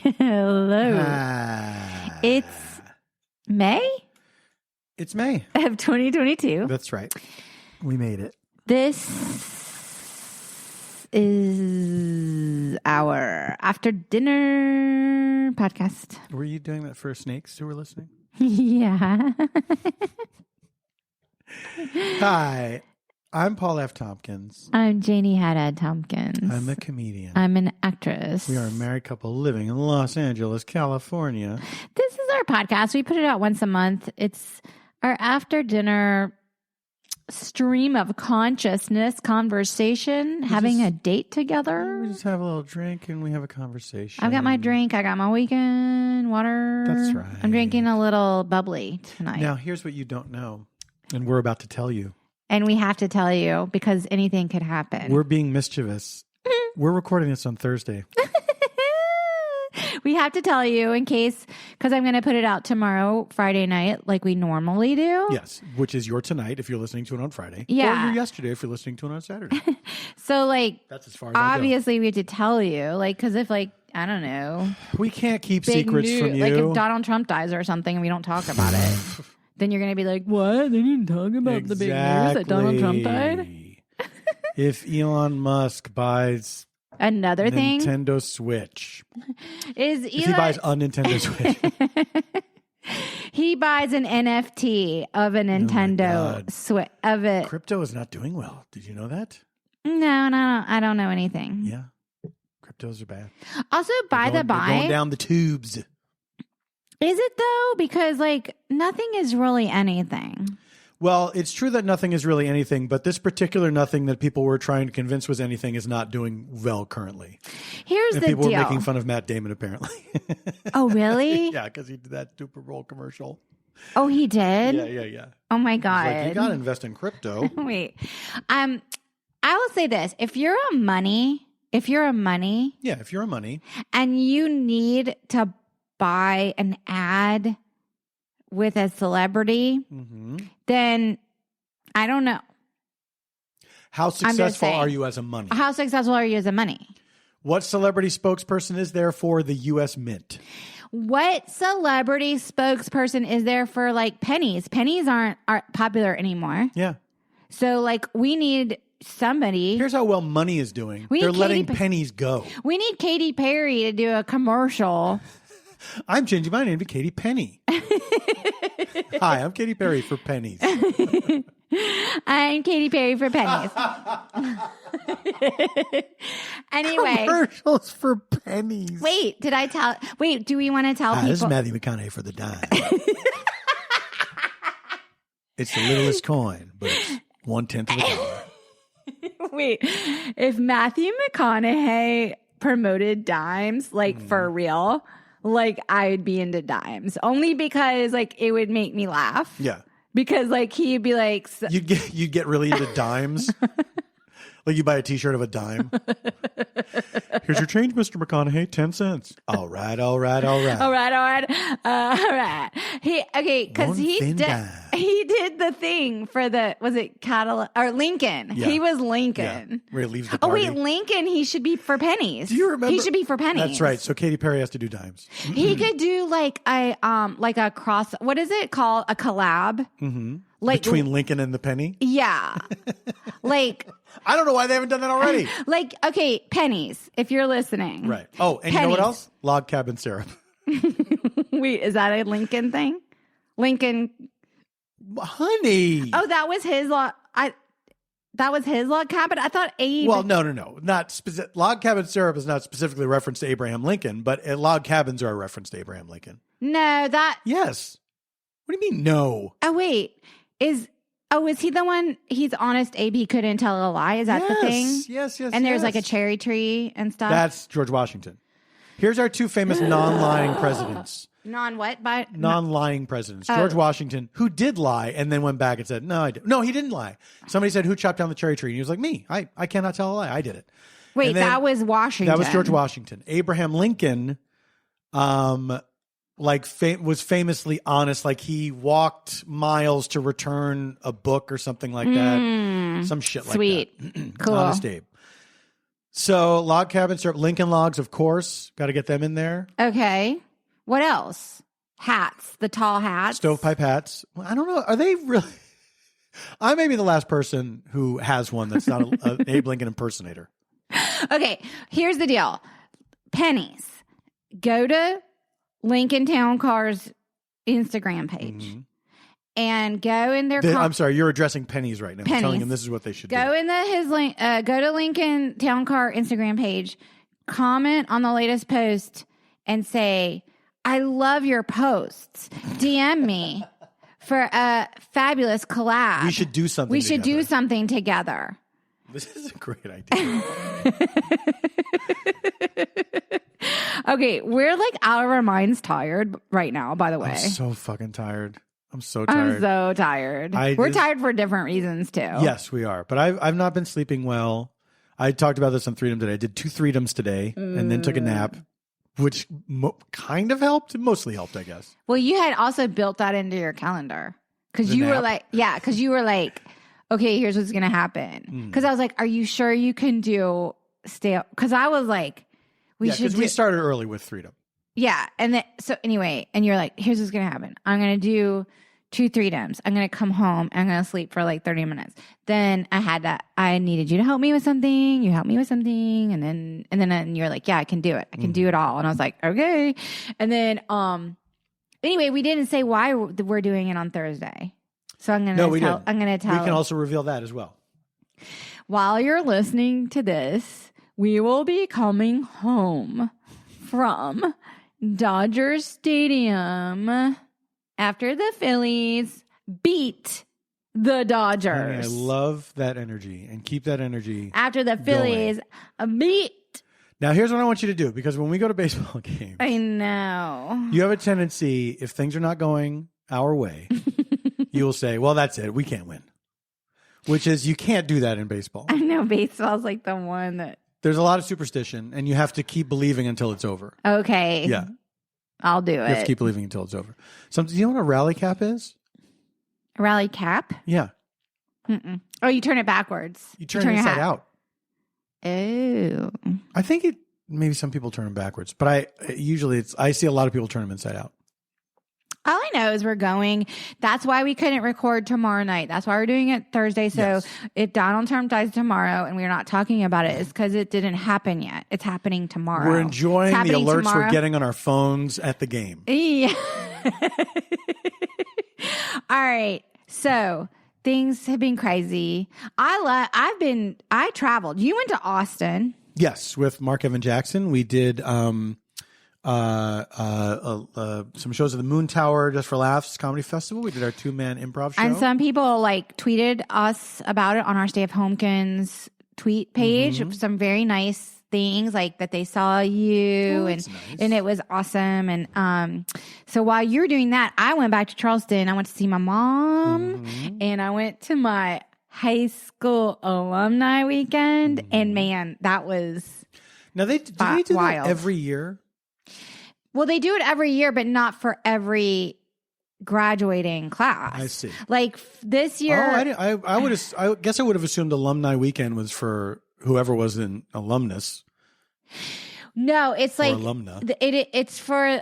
Hello. It's May? It's May. Of 2022. That's right. We made it. This is our after dinner podcast. Were you doing that for snakes who were listening? Yeah. Hi, I'm Paul F. Tompkins. I'm Janie Haddad Tompkins. I'm a comedian. I'm an actress. We are a married couple living in Los Angeles, California. This is our podcast. We put it out once a month. It's our after dinner stream of consciousness conversation, having a date together. We just have a little drink and we have a conversation. I've got my drink. I got my weekend water. That's right. I'm drinking a little bubbly tonight. Now, here's what you don't know, and we're about to tell you. And we have to tell you because anything could happen. We're being mischievous. We're recording this on Thursday. We have to tell you in case, because I'm going to put it out tomorrow, Friday night, like we normally do. Yes, which is your tonight if you're listening to it on Friday. Yeah. Or your yesterday if you're listening to it on Saturday. So, like, that's as far as I obviously we have to tell you, like, because if, like, I don't know. We can't keep secrets from you. Like, if Donald Trump dies or something and we don't talk about it, then you're going to be like, what? They didn't talk about the big news that Donald Trump died? If Elon Musk buys another thing, Nintendo Switch. If he buys a Nintendo Switch. He buys an NFT of a Nintendo Switch of it. Crypto is not doing well. Did you know that? No, I don't know anything. Yeah. Cryptos are bad. Also, they're going down the tubes. Is it though? Because like nothing is really anything. Well, it's true that nothing is really anything, but this particular nothing that people were trying to convince was anything is not doing well currently. Here's the deal. People were making fun of Matt Damon, apparently. Oh, really? Yeah, because he did that Super Bowl commercial. Oh, he did? Yeah. Oh, my God. He's like, you got to invest in crypto. Wait. I will say this. If you're a money. Yeah, if you're a money. And you need to buy an ad with a celebrity, then I don't know. How successful are you as a money? How successful are you as a money? What celebrity spokesperson is there for the U.S. Mint? What celebrity spokesperson is there for like Pennies? Pennies aren't popular anymore. Yeah. So like we need somebody. Here's how well money is doing. They're letting pennies go. We need Katy Perry to do a commercial. I'm changing my name to Katy Penny. Hi, I'm Katy Perry for Pennies. I'm Katy Perry for Pennies. Anyway. Commercials for pennies. Wait, do we want to tell people? This is Matthew McConaughey for the dime. It's the littlest coin, but it's 1/10 of a dollar. Wait, if Matthew McConaughey promoted dimes, like for real, like I'd be into dimes only because like it would make me laugh. Yeah. Because like he'd be like, you'd get really into dimes. Like you buy a T-shirt of a dime. Here's your change, Mr. McConaughey, 10 cents. All right. Because he did the thing for was it Cadillac or Lincoln? Yeah. He was Lincoln. Yeah. Where he leaves the party. Oh wait, Lincoln. He should be for Pennies. Do you remember? He should be for Pennies. That's right. So Katy Perry has to do dimes. He could do like a cross. What is it called? A collab. Mm-hmm. Like between Lincoln and the penny? Yeah. Like I don't know why they haven't done that already. Like, okay, Pennies, if you're listening. Right. Oh, and Pennies. You know what else? Log cabin syrup. Wait, is that a Lincoln thing? Lincoln. Honey. Oh, that was his log. That was his log cabin? I thought Abe. Well, no. Not specific. Log cabin syrup is not specifically referenced to Abraham Lincoln, but log cabins are a reference to Abraham Lincoln. No, Yes. What do you mean, no? Oh, wait. Is he the one? He's honest, Abe. He couldn't tell a lie. Is that the thing? Yes. And there's like a cherry tree and stuff. That's George Washington. Here's our two famous non-lying presidents. Non-lying presidents. George Washington, who did lie and then went back and said, no, he didn't lie. Somebody said, who chopped down the cherry tree? And he was like, me. I cannot tell a lie. I did it. Wait, that was Washington. That was George Washington. Abraham Lincoln, was famously honest. Like he walked miles to return a book or something like that. Some shit like that. Sweet. Cool. Honest Abe. So log cabin syrup, Lincoln logs, of course. Got to get them in there. Okay. What else? Hats, the tall hats. Stovepipe hats. Well, I don't know. Are they really? I may be the last person who has one that's not an Abe Lincoln impersonator. Okay, here's the deal. Pennies. Go to Lincoln Town Car's Instagram page and go in their. I'm sorry, you're addressing Pennies right now. Pennies. Telling him this is what they should do. Go to Lincoln Town Car Instagram page, comment on the latest post, and say, "I love your posts. DM me for a fabulous collab. We should do something. We should do something together." This is a great idea. Okay, we're like out of our minds tired right now, by the way. I'm so fucking tired. I'm so tired. I'm so tired. We're tired for different reasons too. Yes, we are. But I've not been sleeping well. I talked about this on Freedom today. I did 2 Freedoms today and then took a nap, which kind of helped. Mostly helped, I guess. Well, you had also built that into your calendar because you were like, okay, here's what's going to happen. Because I was like, are you sure you can stay up? Because I was like, we started early with Freedom. Yeah. And then, so anyway, and you're like, here's what's going to happen. I'm going to do 2 Freedoms. I'm going to come home. I'm going to sleep for like 30 minutes. Then I needed you to help me with something. You helped me with something. And then you're like, yeah, I can do it. I can do it all. And I was like, okay. And then, anyway, we didn't say why we're doing it on Thursday. So I'm going to tell. We can also reveal that as well. While you're listening to this, we will be coming home from Dodger Stadium after the Phillies beat the Dodgers. I love that energy, and keep that energy after the Phillies beat. Now, here's what I want you to do, because when we go to baseball games, I know you have a tendency, if things are not going our way, you will say, well, that's it. We can't win. Which is, you can't do that in baseball. I know baseball's like the one that... There's a lot of superstition, and you have to keep believing until it's over. Okay. Yeah. I'll do it. You have to keep believing until it's over. Do you know what a rally cap is? A rally cap? Yeah. Mm-mm. Oh, you turn it backwards. You turn it inside out. Oh. I think maybe some people turn them backwards, but I see a lot of people turn them inside out. All I know is we're going. That's why we couldn't record tomorrow night. That's why we're doing it Thursday. So if Donald Trump dies tomorrow and we're not talking about it, it's because it didn't happen yet. It's happening tomorrow. We're enjoying the alerts we're getting on our phones at the game. Yeah. All right. So things have been crazy. I traveled. You went to Austin. Yes, with Mark Evan Jackson. We did some shows at the Moon Tower Just for Laughs Comedy Festival. We did our 2-man improv show. And some people tweeted us about it on our Stay of Homekins tweet page. Some very nice things that they saw you and it was awesome. And so while you were doing that, I went back to Charleston. I went to see my mom and I went to my high school alumni weekend. And man, that was do they do that every year? Well, they do it every year, but not for every graduating class. I see. This year, I guess I would have assumed alumni weekend was for whoever was an alumnus. No, it's or alumna. It's for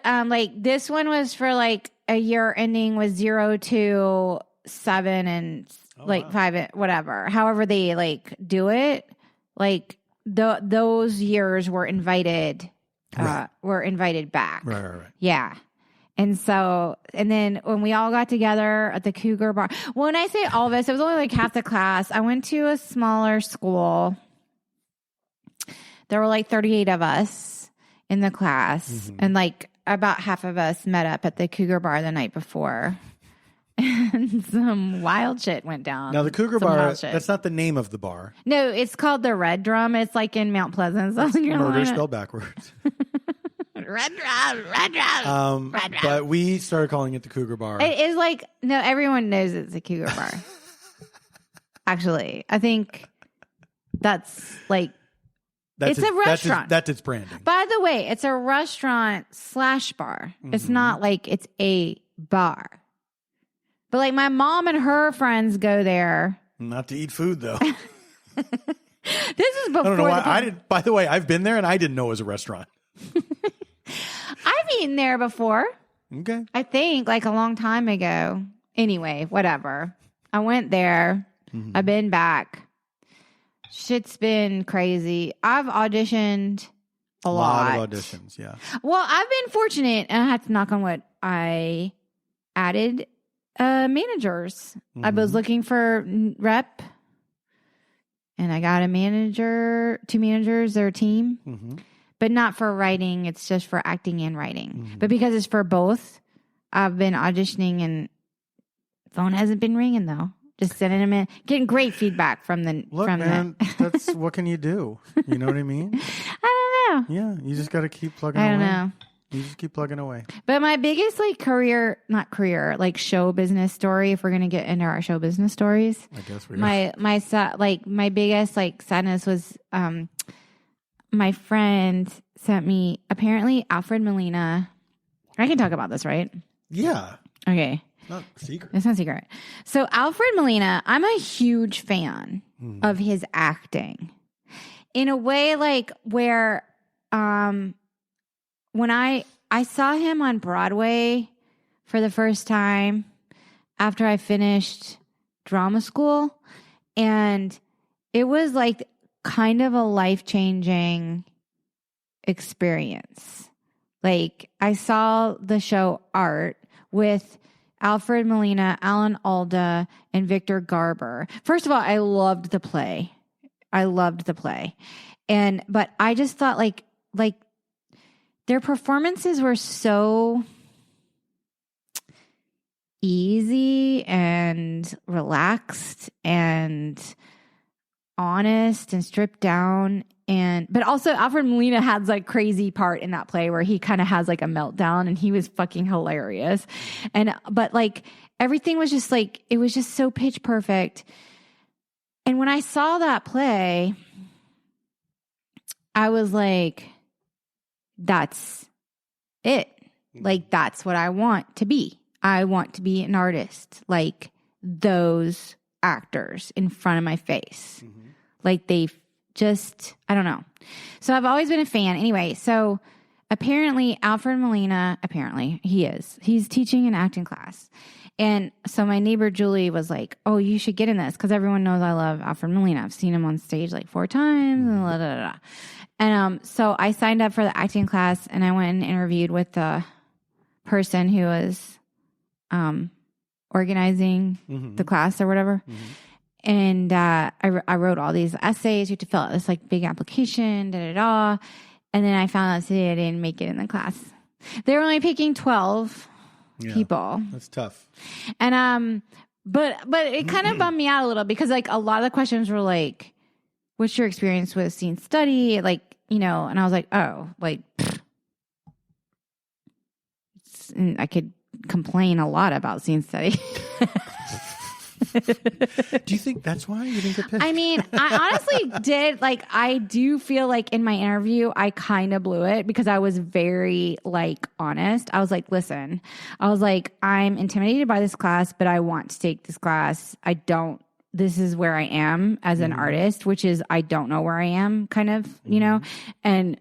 this one was for a year ending with 0 to 7 and 5, whatever. However they do it. Those years were invited. Were invited back. Right. Yeah. And then when we all got together at the Cougar Bar, when I say all of us, it was only half the class. I went to a smaller school. There were 38 of us in the class, and about half of us met up at the Cougar Bar the night before. And some wild shit went down. Now, the Cougar Bar, that's not the name of the bar. No, it's called the Red Drum. It's in Mount Pleasant. Murder spelled backwards. Red Drum. But we started calling it the Cougar Bar. It is no, everyone knows it's a Cougar Bar. Actually, I think it's a restaurant. That's its branding. By the way, it's a restaurant / bar. It's not it's a bar. But my mom and her friends go there. Not to eat food, though. This is before. I don't know why I didn't. By the way, I've been there and I didn't know it was a restaurant. I've eaten there before. Okay. I think like a long time ago. Anyway, whatever. I went there. Mm-hmm. I've been back. Shit's been crazy. I've auditioned a lot. Of auditions, yeah. Well, I've been fortunate, and I had to knock on wood. I added managers. Mm-hmm. I was looking for rep, and I got a manager, 2 managers, their team. Mm-hmm. But not for writing. It's just for acting and writing. Mm-hmm. But because it's for both, I've been auditioning, and phone hasn't been ringing, though. Just sending them in, getting great feedback from the. Look, from man, that's what can you do? You know what I mean? I don't know. Yeah, you just got to keep plugging away. I don't know. You just keep plugging away. But my biggest show business story, if we're gonna get into our show business stories, I guess we are. My biggest sadness was my friend sent me apparently Alfred Molina. I can talk about this, right? Yeah. Okay. Not secret. It's not secret. So Alfred Molina, I'm a huge fan of his acting. In a way where when I saw him on Broadway for the first time after I finished drama school, and it was like kind of a life-changing experience. Like I saw the show Art with Alfred Molina, Alan Alda, and Victor Garber. First of all, I loved the play. But I just thought like their performances were so easy and relaxed and honest and stripped down. But also Alfred Molina had like crazy part in that play where he kind of has like a meltdown, and he was fucking hilarious. But like everything was just like, it was just so pitch perfect. And when I saw that play, I was like, that's it. Like, that's what I want to be. I want to be an artist like those actors in front of my face. Mm-hmm. Like they just, I don't know. So I've always been a fan. Anyway, so apparently Alfred Molina, he's teaching an acting class. And so my neighbor Julie was like, oh, you should get in this because everyone knows I love Alfred Molina. I've seen him on stage like 4 times. Blah, blah, blah. And so I signed up for the acting class, and I went and interviewed with the person who was organizing the class or whatever. Mm-hmm. And I wrote all these essays. You had to fill out this like big application, And then I found out today I didn't make it in the class. They were only picking 12 people. That's tough. And but it kind of bummed me out a little because like a lot of the questions were like, what's your experience with scene study? Like, you know, and I was like, oh, like I could complain a lot about scene study. Do you think that's why you didn't get picked? I mean, I honestly did. Like, I do feel like in my interview, I kind of blew it because I was very like honest. I was like, listen, I'm intimidated by this class, but I want to take this class. This is where I am as an artist, which is, I don't know where I am kind of, you know? And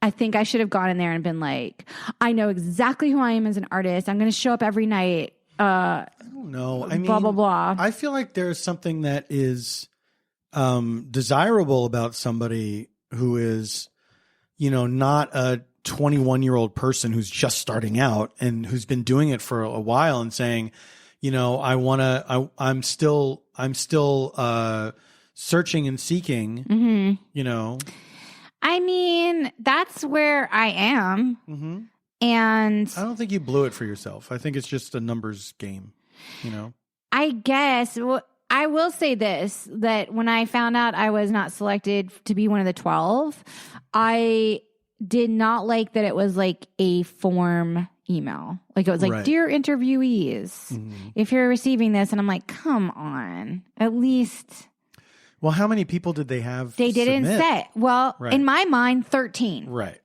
I think I should have gone in there and been like, I know exactly who I am as an artist. I'm going to show up every night. I don't know. I mean, blah, blah, blah. I feel like there's something that is desirable about somebody who is, you know, not a 21-year-old person who's just starting out and who's been doing it for a while and saying, you know, I'm still searching and seeking, you know. I mean, that's where I am. Mm-hmm. And I don't think you blew it for yourself. I think it's just a numbers game, you know? I guess. Well, I will say this, that when I found out I was not selected to be one of the 12, I did not like that it was like a form email. Like it was like, Dear interviewees, if you're receiving this, and I'm like, come on, at least. Well, how many people did they have? They didn't say. Well, in my mind, 13. Right.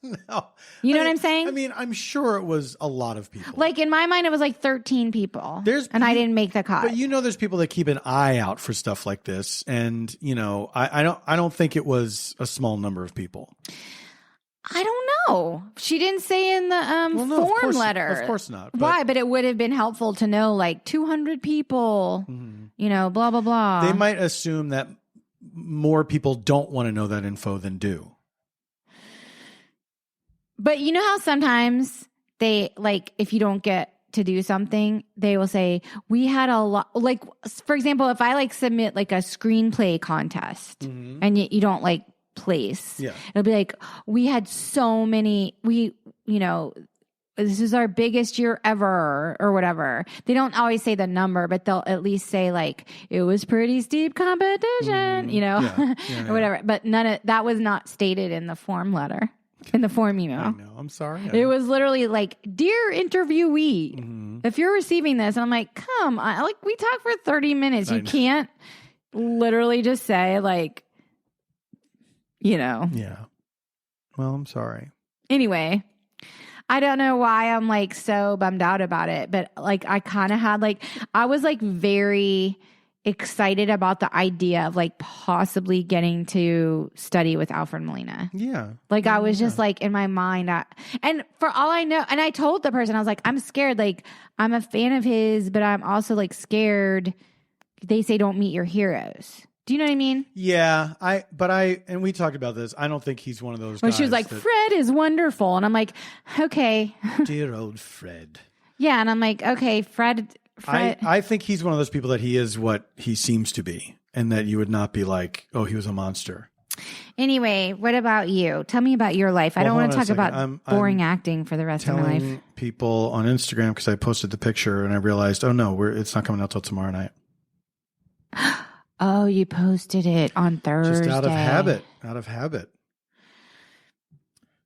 No. You know what I'm saying? I mean, I'm sure it was a lot of people. Like in my mind, it was like 13 people. And I didn't make the cut. But there's people that keep an eye out for stuff like this. And, I don't think it was a small number of people. I don't know. She didn't say in the form letter. Of course not. Why? But it would have been helpful to know like 200 people, blah, blah, blah. They might assume that more people don't want to know that info than do. But you know how sometimes they, like, if you don't get to do something, they will say, we had a lot, like, for example, if I like submit like a screenplay contest and you don't like place, it'll be like, we had so many, this is our biggest year ever or whatever. They don't always say the number, but they'll at least say like, it was pretty steep competition, or whatever. But that was not stated in the form letter. In the form email. I know. I'm sorry. It was literally like, dear interviewee, if you're receiving this, and I'm like, come on, like we talked for 30 minutes. You can't literally just say like, Yeah. Well, I'm sorry. Anyway, I don't know why I'm like so bummed out about it, but like I kind of had like, I was like very excited about the idea of like possibly getting to study with Alfred Molina. Yeah. Like I was just like in my mind. And for all I know, and I told the person, I was like, I'm scared. Like I'm a fan of his, but I'm also like scared. They say don't meet your heroes. Do you know what I mean? Yeah. And we talked about this. I don't think he's one of those Well, guys. she was like, Fred is wonderful. And I'm like, okay. Dear old Fred. Yeah. And I'm like, okay, Fred. I think he's one of those people that he is what he seems to be, and that you would not be like, oh, he was a monster. Anyway, what about you? Tell me about your life. I don't want to talk about boring acting for the rest of my life. Telling people on Instagram, because I posted the picture and I realized, oh no, it's not coming out till tomorrow night. Oh, you posted it on Thursday. Just out of habit.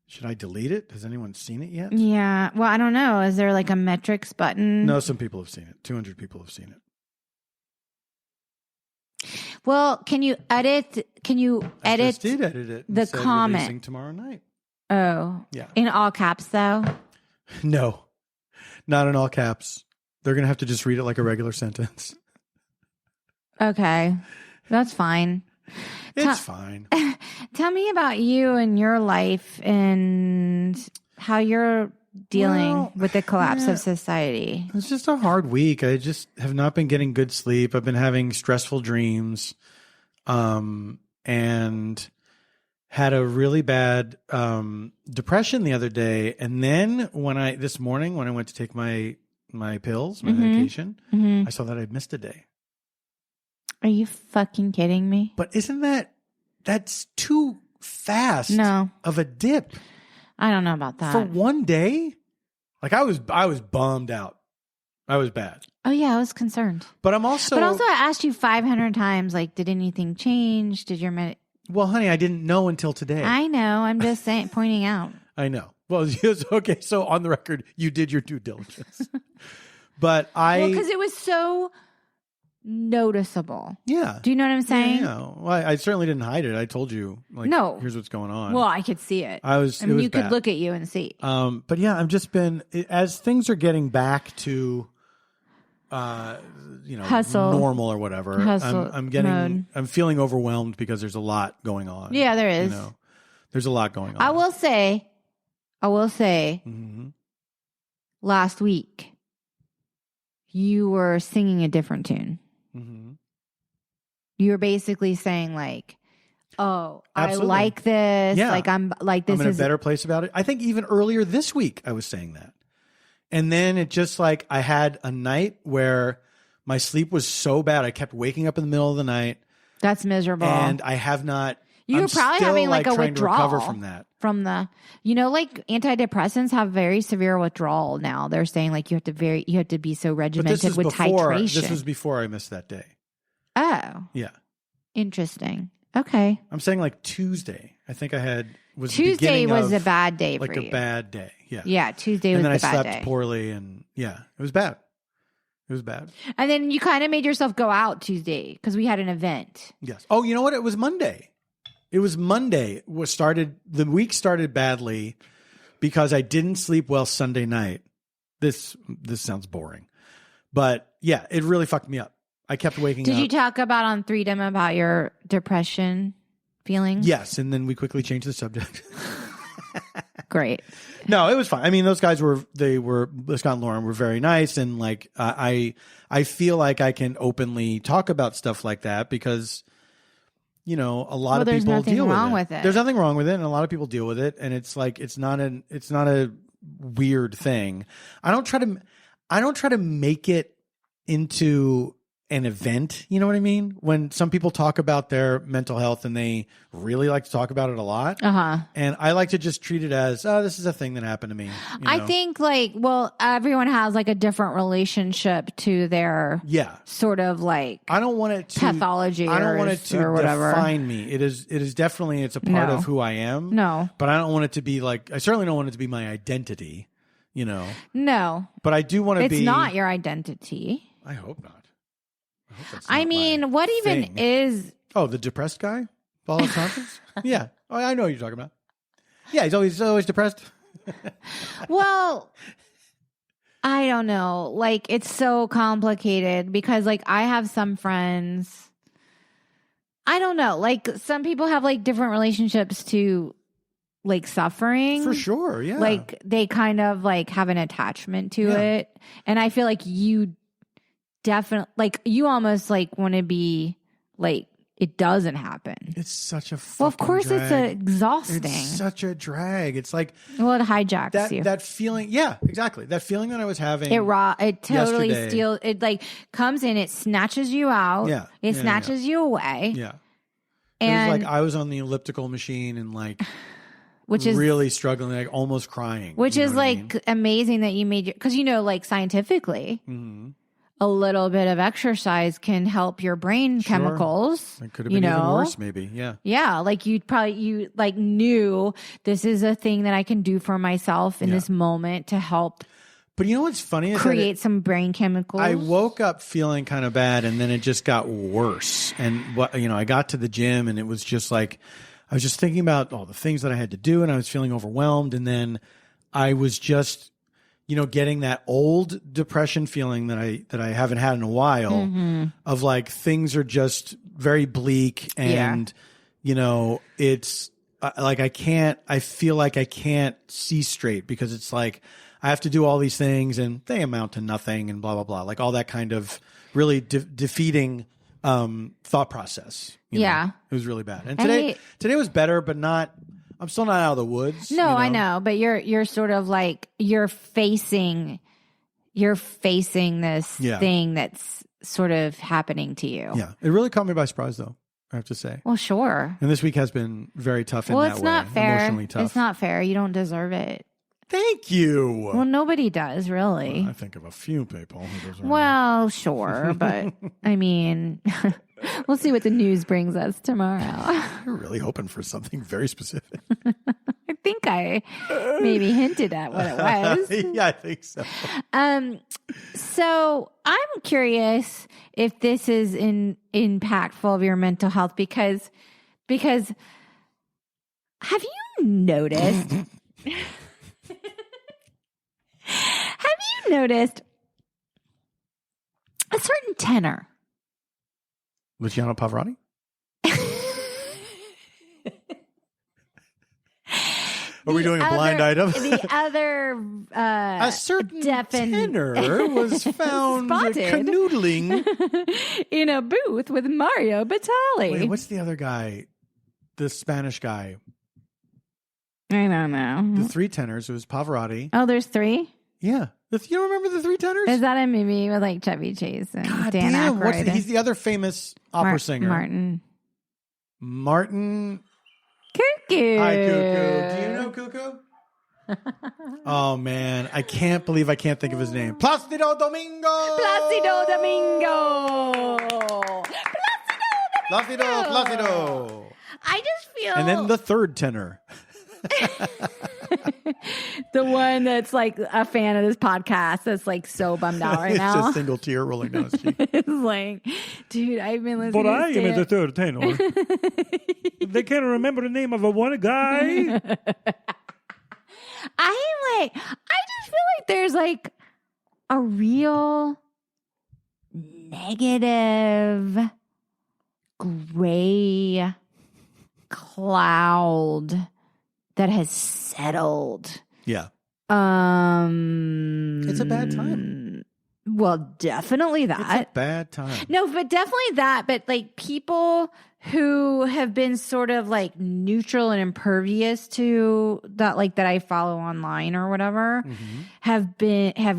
Should I delete it? Has anyone seen it yet? Yeah. Well, I don't know. Is there like a metrics button? No, some people have seen it. 200 people have seen it. Well, can you edit? I just did edit it. The comment releasing tomorrow night. Oh, yeah. In all caps, though. No, not in all caps. They're gonna have to just read it like a regular sentence. Okay, that's fine. It's fine. Tell me about you and your life and how you're dealing with the collapse of society. It's just a hard week. I just have not been getting good sleep. I've been having stressful dreams, and had a really bad depression the other day. And then this morning when I went to take my pills, my medication, I saw that I'd missed a day. Are you fucking kidding me? But isn't that's too fast of a dip? I don't know about that. For one day? Like I was bummed out. I was bad. Oh yeah, I was concerned. But also I asked you 500 times, like, did anything change? Did your Well, honey, I didn't know until today. I know. I'm just saying, pointing out. I know. Well, yes, okay. So on the record, you did your due diligence. But because it was so noticeable. Yeah. Do you know what I'm saying? Yeah. Well, I certainly didn't hide it. I told you, like, here's what's going on. Well, I could see it. You could look at you and see. But yeah, I've just been, as things are getting back to, hustle, normal or whatever. I'm feeling overwhelmed because there's a lot going on. Yeah, there is. There's a lot going on. I will say, last week, you were singing a different tune. Mm-hmm. You were basically saying like, oh, absolutely. I like this. Yeah. Like I'm in a better place about it. I think even earlier this week I was saying that. And then it just like I had a night where my sleep was so bad. I kept waking up in the middle of the night. That's miserable. And I have not. You were probably having like a withdrawal to recover from that. From the, like antidepressants have very severe withdrawal now. They're saying like you have to be so regimented with titration. This was before I missed that day. Oh. Yeah. Interesting. Okay. I'm saying like Tuesday. I think Tuesday was a bad day for you. Like a bad day. Yeah. Yeah. Tuesday was a bad day. And then I slept poorly and it was bad. It was bad. And then you kind of made yourself go out Tuesday because we had an event. Yes. Oh, you know what? It was Monday. It was Monday. The week started badly because I didn't sleep well Sunday night. This sounds boring, but yeah, it really fucked me up. I kept waking up. Did you talk about on Freedom about your depression feelings? Yes, and then we quickly changed the subject. Great. No, it was fine. I mean, those guys Scott and Lauren were very nice, and like I feel like I can openly talk about stuff like that because, you know, a lot of people deal with it. There's nothing wrong with it, and a lot of people deal with it, and it's like it's not a weird thing. I don't try to make it into an event. You know what I mean? When some people talk about their mental health and they really like to talk about it a lot. And I like to just treat it as, oh, this is a thing that happened to me. I think everyone has like a different relationship to their sort of like I don't want it to pathology. I don't want it to define me. It is definitely it's a part of who I am. No. But I don't want it to be like I certainly don't want it to be my identity, you know. No. But I do want to be It's not your identity. I hope not. I mean, what even is... Oh, the depressed guy? Paul Tompkins? Yeah. Oh, I know what you're talking about. Yeah, he's always depressed. Well, I don't know. Like, it's so complicated because, like, I have some friends... I don't know. Like, some people have, like, different relationships to, like, suffering. For sure, yeah. Like, they kind of, like, have an attachment to it. And I feel like you... definitely, like, you almost like want to be like it doesn't happen. It's such a well, of course drag. It's exhausting. It's such a drag. It's like it hijacks you. That feeling, yeah, exactly. That feeling that I was having. It totally steals. It like comes in. It snatches you out. Yeah, it snatches you away. Yeah, and it was like I was on the elliptical machine and like. Which is really struggling, like almost crying. Which is like amazing that you made because like scientifically. Mm-hmm. A little bit of exercise can help your brain chemicals. It could have been even worse, maybe. Yeah. Yeah. Like you knew this is a thing that I can do for myself in this moment to help. But you know what's funny is create some brain chemicals. I woke up feeling kind of bad, and then it just got worse. And I got to the gym, and it was just like I was just thinking about all the things that I had to do, and I was feeling overwhelmed. And then I was just. Getting that old depression feeling that I haven't had in a while of like things are just very bleak and, it's like I feel like I can't see straight because it's like I have to do all these things and they amount to nothing and blah, blah, blah. Like all that kind of really defeating thought process. You know? It was really bad. And today was better, but not. I'm still not out of the woods. No, I know, but you're sort of like you're facing this thing that's sort of happening to you. Yeah, it really caught me by surprise, though. I have to say. Well, sure. And this week has been very tough in that way. Well, it's not fair. Emotionally tough. It's not fair. You don't deserve it. Thank you. Well, nobody does, really. Well, I think of a few people who deserve it. Well, sure, but I mean. We'll see what the news brings us tomorrow. You're really hoping for something very specific. I think I maybe hinted at what it was. Yeah, I think so. So I'm curious if this is impactful of your mental health because have you noticed? Have you noticed a certain tenor? Luciano Pavarotti? Are we doing a blind item? The other a certain tenor was found canoodling in a booth with Mario Batali. Wait, what's the other guy? The Spanish guy. I don't know. The three tenors. It was Pavarotti. Oh, there's three? Yeah. You don't remember the three tenors? Is that a movie with like Chevy Chase and God Dan damn, Aykroyd? he's the other famous opera singer. Martin. Cuckoo. Hi, Cuckoo. Do you know Cuckoo? Oh, man. I can't believe I can't think of his name. Plácido Domingo. Plácido Domingo. Plácido. I just feel... And then the third tenor. The one that's like a fan of this podcast that's like so bummed out right now. It's a single tear rolling down his cheek. It's like, dude, I've been listening But to I am in the third tenor. They can't remember the name of a one guy. I just feel like there's like a real negative gray cloud that has settled. Yeah. It's a bad time. Well, definitely that. It's a bad time. No, but definitely that. But like people who have been sort of like neutral and impervious to that, like that I follow online or whatever, have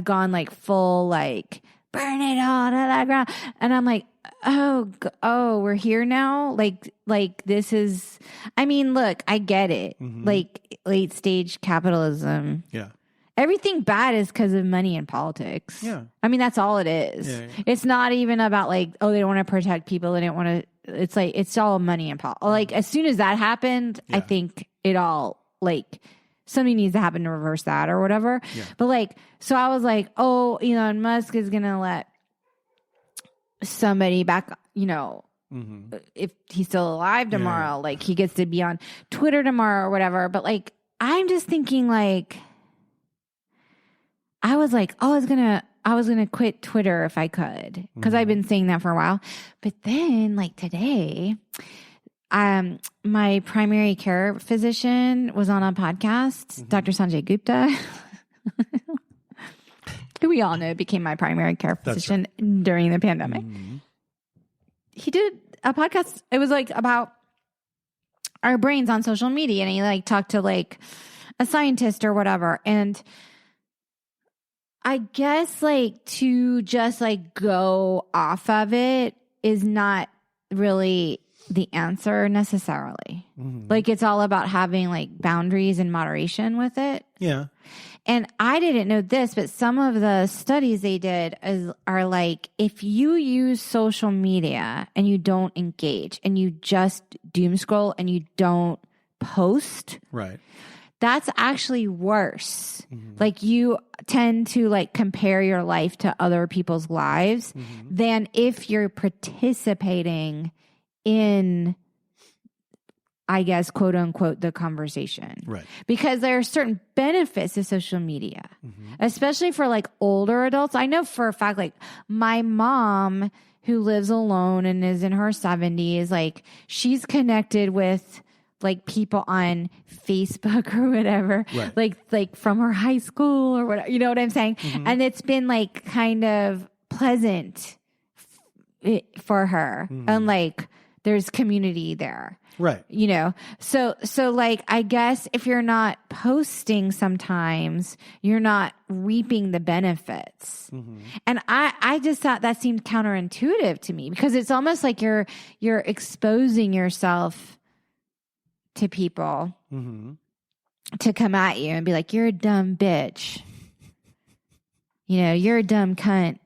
gone like full like burn it all to the ground, and I'm like, oh, we're here now. Like this is. I mean, look, I get it. Like late stage capitalism. Yeah. Everything bad is because of money and politics. Yeah. I mean, that's all it is. Yeah. It's not even about like, oh, they don't want to protect people. They don't want to. It's like, it's all money and politics. Like, as soon as that happened, I think it all, like, something needs to happen to reverse that or whatever. Yeah. But like, so I was like, oh, Elon Musk is going to let somebody back, you know, if he's still alive tomorrow, like he gets to be on Twitter tomorrow or whatever. But like, I'm just thinking like, I was like, oh, I was gonna quit Twitter if I could, because I've been saying that for a while. But then, like today, my primary care physician was on a podcast, Dr. Sanjay Gupta, who we all know became my primary care physician during the pandemic. He did a podcast. It was like about our brains on social media, and he like talked to like a scientist or whatever, and I guess like to just like go off of it is not really the answer necessarily. Like it's all about having like boundaries and moderation with it. Yeah. And I didn't know this, but some of the studies they did are like, if you use social media and you don't engage and you just doom scroll and you don't post. Right. That's actually worse. Like you tend to like compare your life to other people's lives than if you're participating in, I guess, quote unquote, the conversation. Right. Because there are certain benefits to social media, especially for like older adults. I know for a fact, like my mom who lives alone and is in her 70s, like she's connected with like people on Facebook or whatever, like from her high school or whatever, you know what I'm saying? And it's been like kind of pleasant for her. And like, there's community there. Right. You know, so like, I guess if you're not posting sometimes, you're not reaping the benefits. And I just thought that seemed counterintuitive to me, because it's almost like you're exposing yourself to people to come at you and be like, you're a dumb bitch. You know, you're a dumb cunt.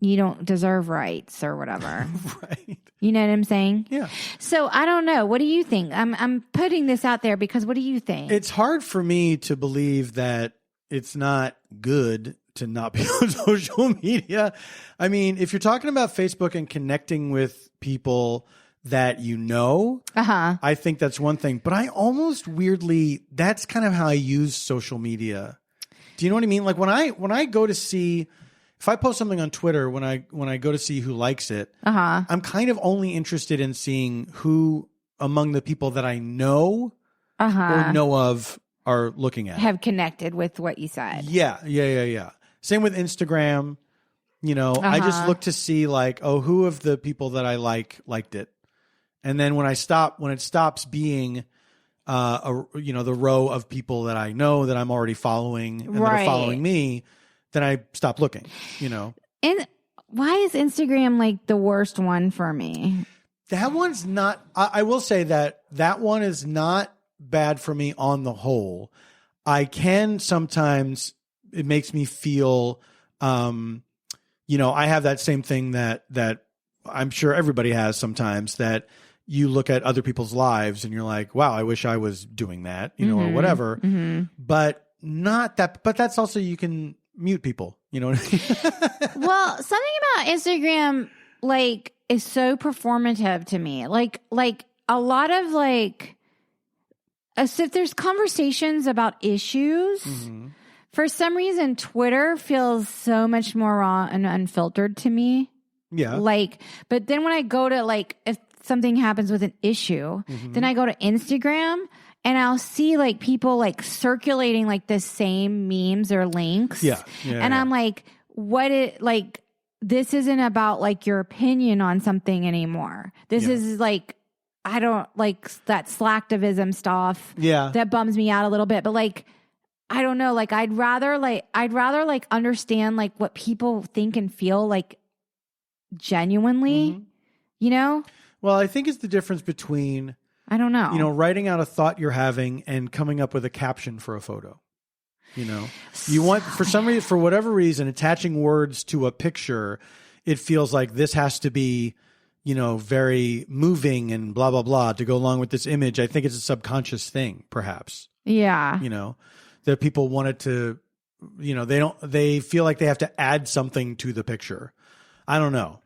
You don't deserve rights or whatever. Right. You know what I'm saying? Yeah. So I don't know. What do you think? I'm putting this out there because what do you think? It's hard for me to believe that it's not good to not be on social media. I mean, if you're talking about Facebook and connecting with people that you know, I think that's one thing. But I almost weirdly, that's kind of how I use social media. Do you know what I mean? Like when I go to see, if I post something on Twitter, when I go to see who likes it, I'm kind of only interested in seeing who among the people that I know or know of are looking at have connected with what you said. Yeah. Same with Instagram. You know, I just look to see like, oh, who of the people that I liked it. And then when it stops being, the row of people that I know that I'm already following and that are following me, then I stop looking, you know. And why is Instagram like the worst one for me? That one's not, I will say that one is not bad for me on the whole. I can sometimes, it makes me feel, I have that same thing that I'm sure everybody has sometimes, that you look at other people's lives and you're like, wow, I wish I was doing that, or whatever. But not that, but that's also, you can mute people, you know what I mean? Well, something about Instagram, like, is so performative to me. Like a lot of like, as if there's conversations about issues, for some reason, Twitter feels so much more raw and unfiltered to me. Yeah. Like, but then when I go to like, if something happens with an issue, then I go to Instagram and I'll see like people like circulating like the same memes or links. And I'm like, this isn't about like your opinion on something anymore. This is like, I don't like that slacktivism stuff. Yeah. That bums me out a little bit. But like, I don't know. Like, I'd rather understand like what people think and feel like genuinely, you know? Well, I think it's the difference between, I don't know, you know, writing out a thought you're having and coming up with a caption for a photo. You know, you want, for some reason, for whatever reason, attaching words to a picture, it feels like this has to be, you know, very moving and blah, blah, blah to go along with this image. I think it's a subconscious thing, perhaps. Yeah. You know, that people wanted to, you know, they feel like they have to add something to the picture. I don't know.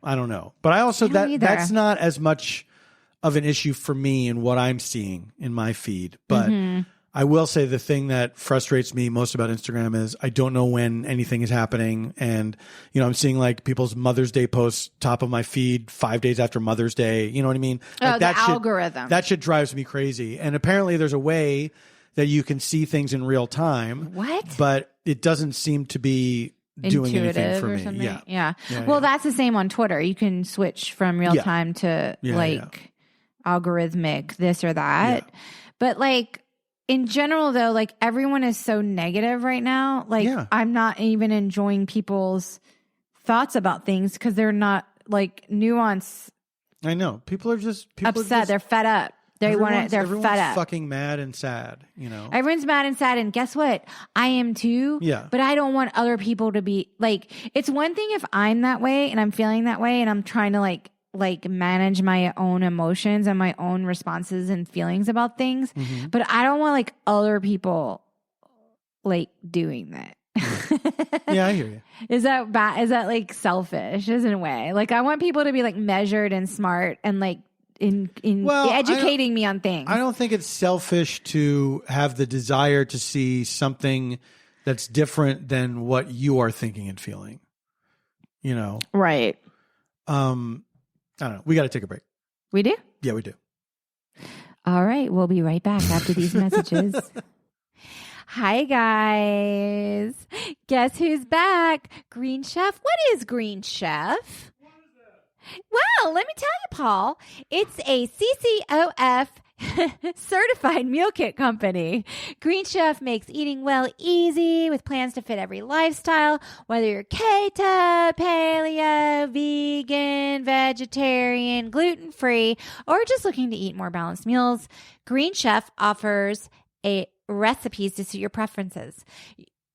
But I also, that's not as much of an issue for me in what I'm seeing in my feed. But I will say the thing that frustrates me most about Instagram is I don't know when anything is happening. And, you know, I'm seeing like people's Mother's Day posts top of my feed 5 days after Mother's Day. You know what I mean? Like the algorithm. That shit drives me crazy. And apparently there's a way that you can see things in real time. What? But it doesn't seem to be doing anything for me. Something? Yeah. Well, that's the same on Twitter. You can switch from real time to algorithmic this or that. Yeah. But like in general though, like everyone is so negative right now. Like I'm not even enjoying people's thoughts about things because they're not like nuanced. I know. People are just upset. They're fed up. They're fed up. Fucking mad and sad, you know. Everyone's mad and sad, and guess what? I am too. Yeah. But I don't want other people to be like. It's one thing if I'm that way and I'm feeling that way, and I'm trying to like manage my own emotions and my own responses and feelings about things. But I don't want like other people like doing that. Yeah, I hear you. Is that bad? Is that like selfish? In a way, like I want people to be like measured and smart and like. Educating me on things. I don't think it's selfish to have the desire to see something that's different than what you are thinking and feeling. You know? Right. I don't know. We got to take a break. We do? Yeah, we do. All right. We'll be right back after these messages. Hi, guys. Guess who's back? Green Chef. What is Green Chef? Well, let me tell you, Paul, it's a CCOF certified meal kit company. Green Chef makes eating well easy with plans to fit every lifestyle, whether you're keto, paleo, vegan, vegetarian, gluten-free, or just looking to eat more balanced meals. Green Chef offers recipes to suit your preferences.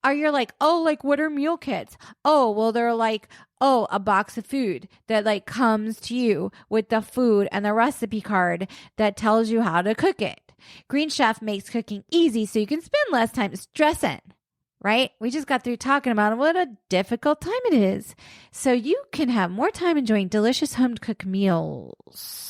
Are you like, oh, like what are meal kits? Oh, well, they're like, oh, a box of food that like comes to you with the food and the recipe card that tells you how to cook it. Green Chef makes cooking easy so you can spend less time stressing, right? We just got through talking about what a difficult time it is. So you can have more time enjoying delicious home-cooked meals.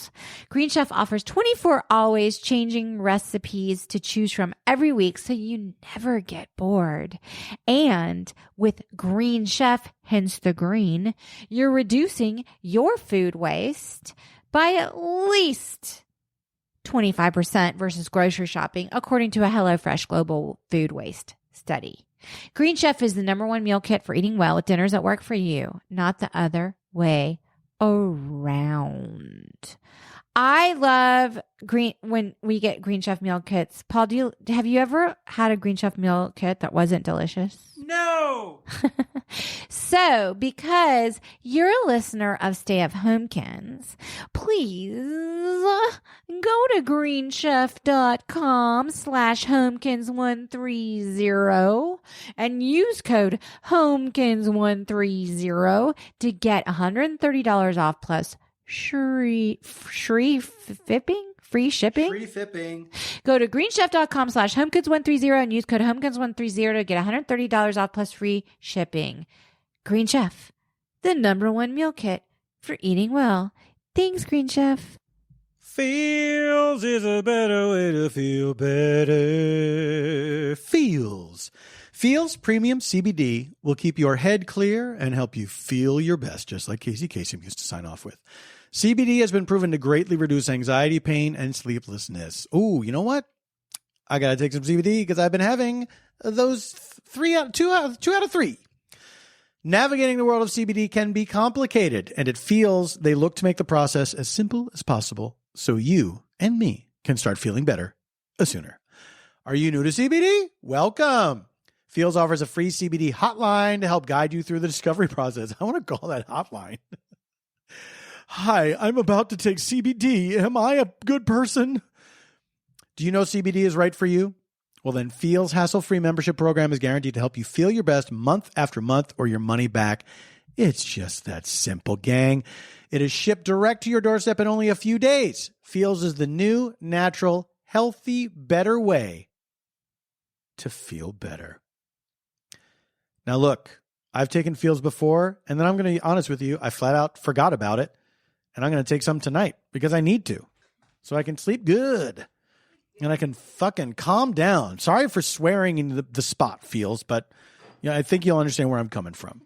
Green Chef offers 24 always changing recipes to choose from every week so you never get bored. And with Green Chef, hence the green, you're reducing your food waste by at least 25% versus grocery shopping, according to a HelloFresh Global Food Waste study. Green Chef is the #1 meal kit for eating well with dinners that work for you, not the other way around. I love when we get Green Chef meal kits. Paul, have you ever had a Green Chef meal kit that wasn't delicious? No. So, because you're a listener of Stay of Homekins, please go to greenchef.com/homekins130 and use code homekins130 to get $130 off plus free free shipping. Free shipping. Go to greenchef.com/homekins130 and use code homekins130 to get $130 off plus free shipping. Green Chef, the #1 meal kit for eating well. Thanks, Green Chef. Feels is a better way to feel better. Feels Premium CBD will keep your head clear and help you feel your best, just like Casey Kasem used to sign off with. CBD has been proven to greatly reduce anxiety, pain, and sleeplessness. Oh, you know what? I got to take some CBD because I've been having those 2 out of 3. Navigating the world of CBD can be complicated, and at Feels, they look to make the process as simple as possible so you and me can start feeling better sooner. Are you new to CBD? Welcome. Feels offers a free CBD hotline to help guide you through the discovery process. I want to call that hotline. Hi, I'm about to take CBD. Am I a good person? Do you know CBD is right for you? Well, then Feels hassle-free membership program is guaranteed to help you feel your best month after month or your money back. It's just that simple, gang. It is shipped direct to your doorstep in only a few days. Feels is the new, natural, healthy, better way to feel better. Now, look, I've taken Feels before, and then I'm going to be honest with you. I flat out forgot about it, and I'm going to take some tonight because I need to so I can sleep good. And I can fucking calm down. Sorry for swearing in the spot, Feels, but I think you'll understand where I'm coming from.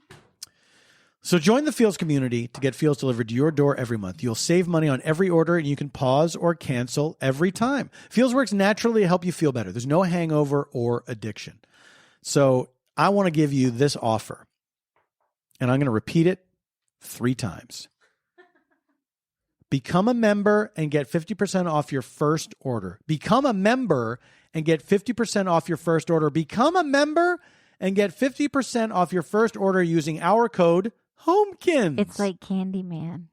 So join the Feels community to get Feels delivered to your door every month. You'll save money on every order, and you can pause or cancel every time. Feels works naturally to help you feel better. There's no hangover or addiction. So I want to give you this offer, and I'm going to repeat it 3 times. Become a member and get 50% off your first order. Become a member and get 50% off your first order. Become a member and get 50% off your first order using our code Homekins. It's like Candyman.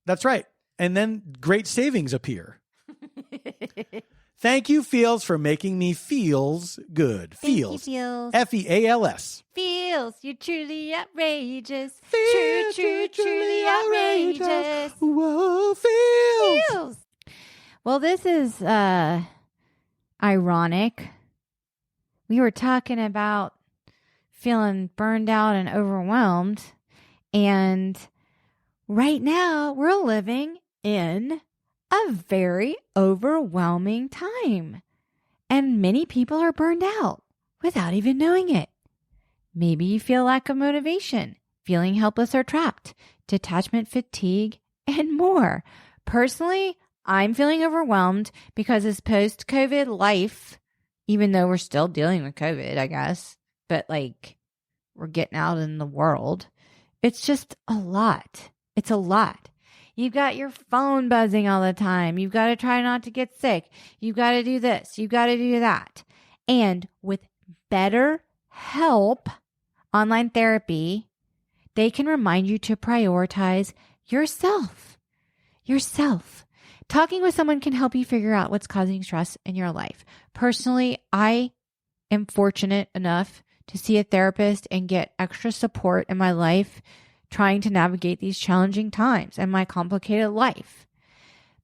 That's right. And then great savings appear. Thank you, Feels, for making me feels good. Feels. Feels. Feals. Feels. You're truly outrageous. Feels. Truly outrageous. Whoa, Feels. Feels. Well, this is ironic. We were talking about feeling burned out and overwhelmed. And right now, we're living in a very overwhelming time. And many people are burned out without even knowing it. Maybe you feel lack of motivation, feeling helpless or trapped, detachment fatigue, and more. Personally, I'm feeling overwhelmed because this post-COVID life, even though we're still dealing with COVID, I guess, but we're getting out in the world, it's just a lot. It's a lot. You've got your phone buzzing all the time. You've got to try not to get sick. You've got to do this. You've got to do that. And with BetterHelp online therapy, they can remind you to prioritize yourself. Talking with someone can help you figure out what's causing stress in your life. Personally, I am fortunate enough to see a therapist and get extra support in my life trying to navigate these challenging times and my complicated life.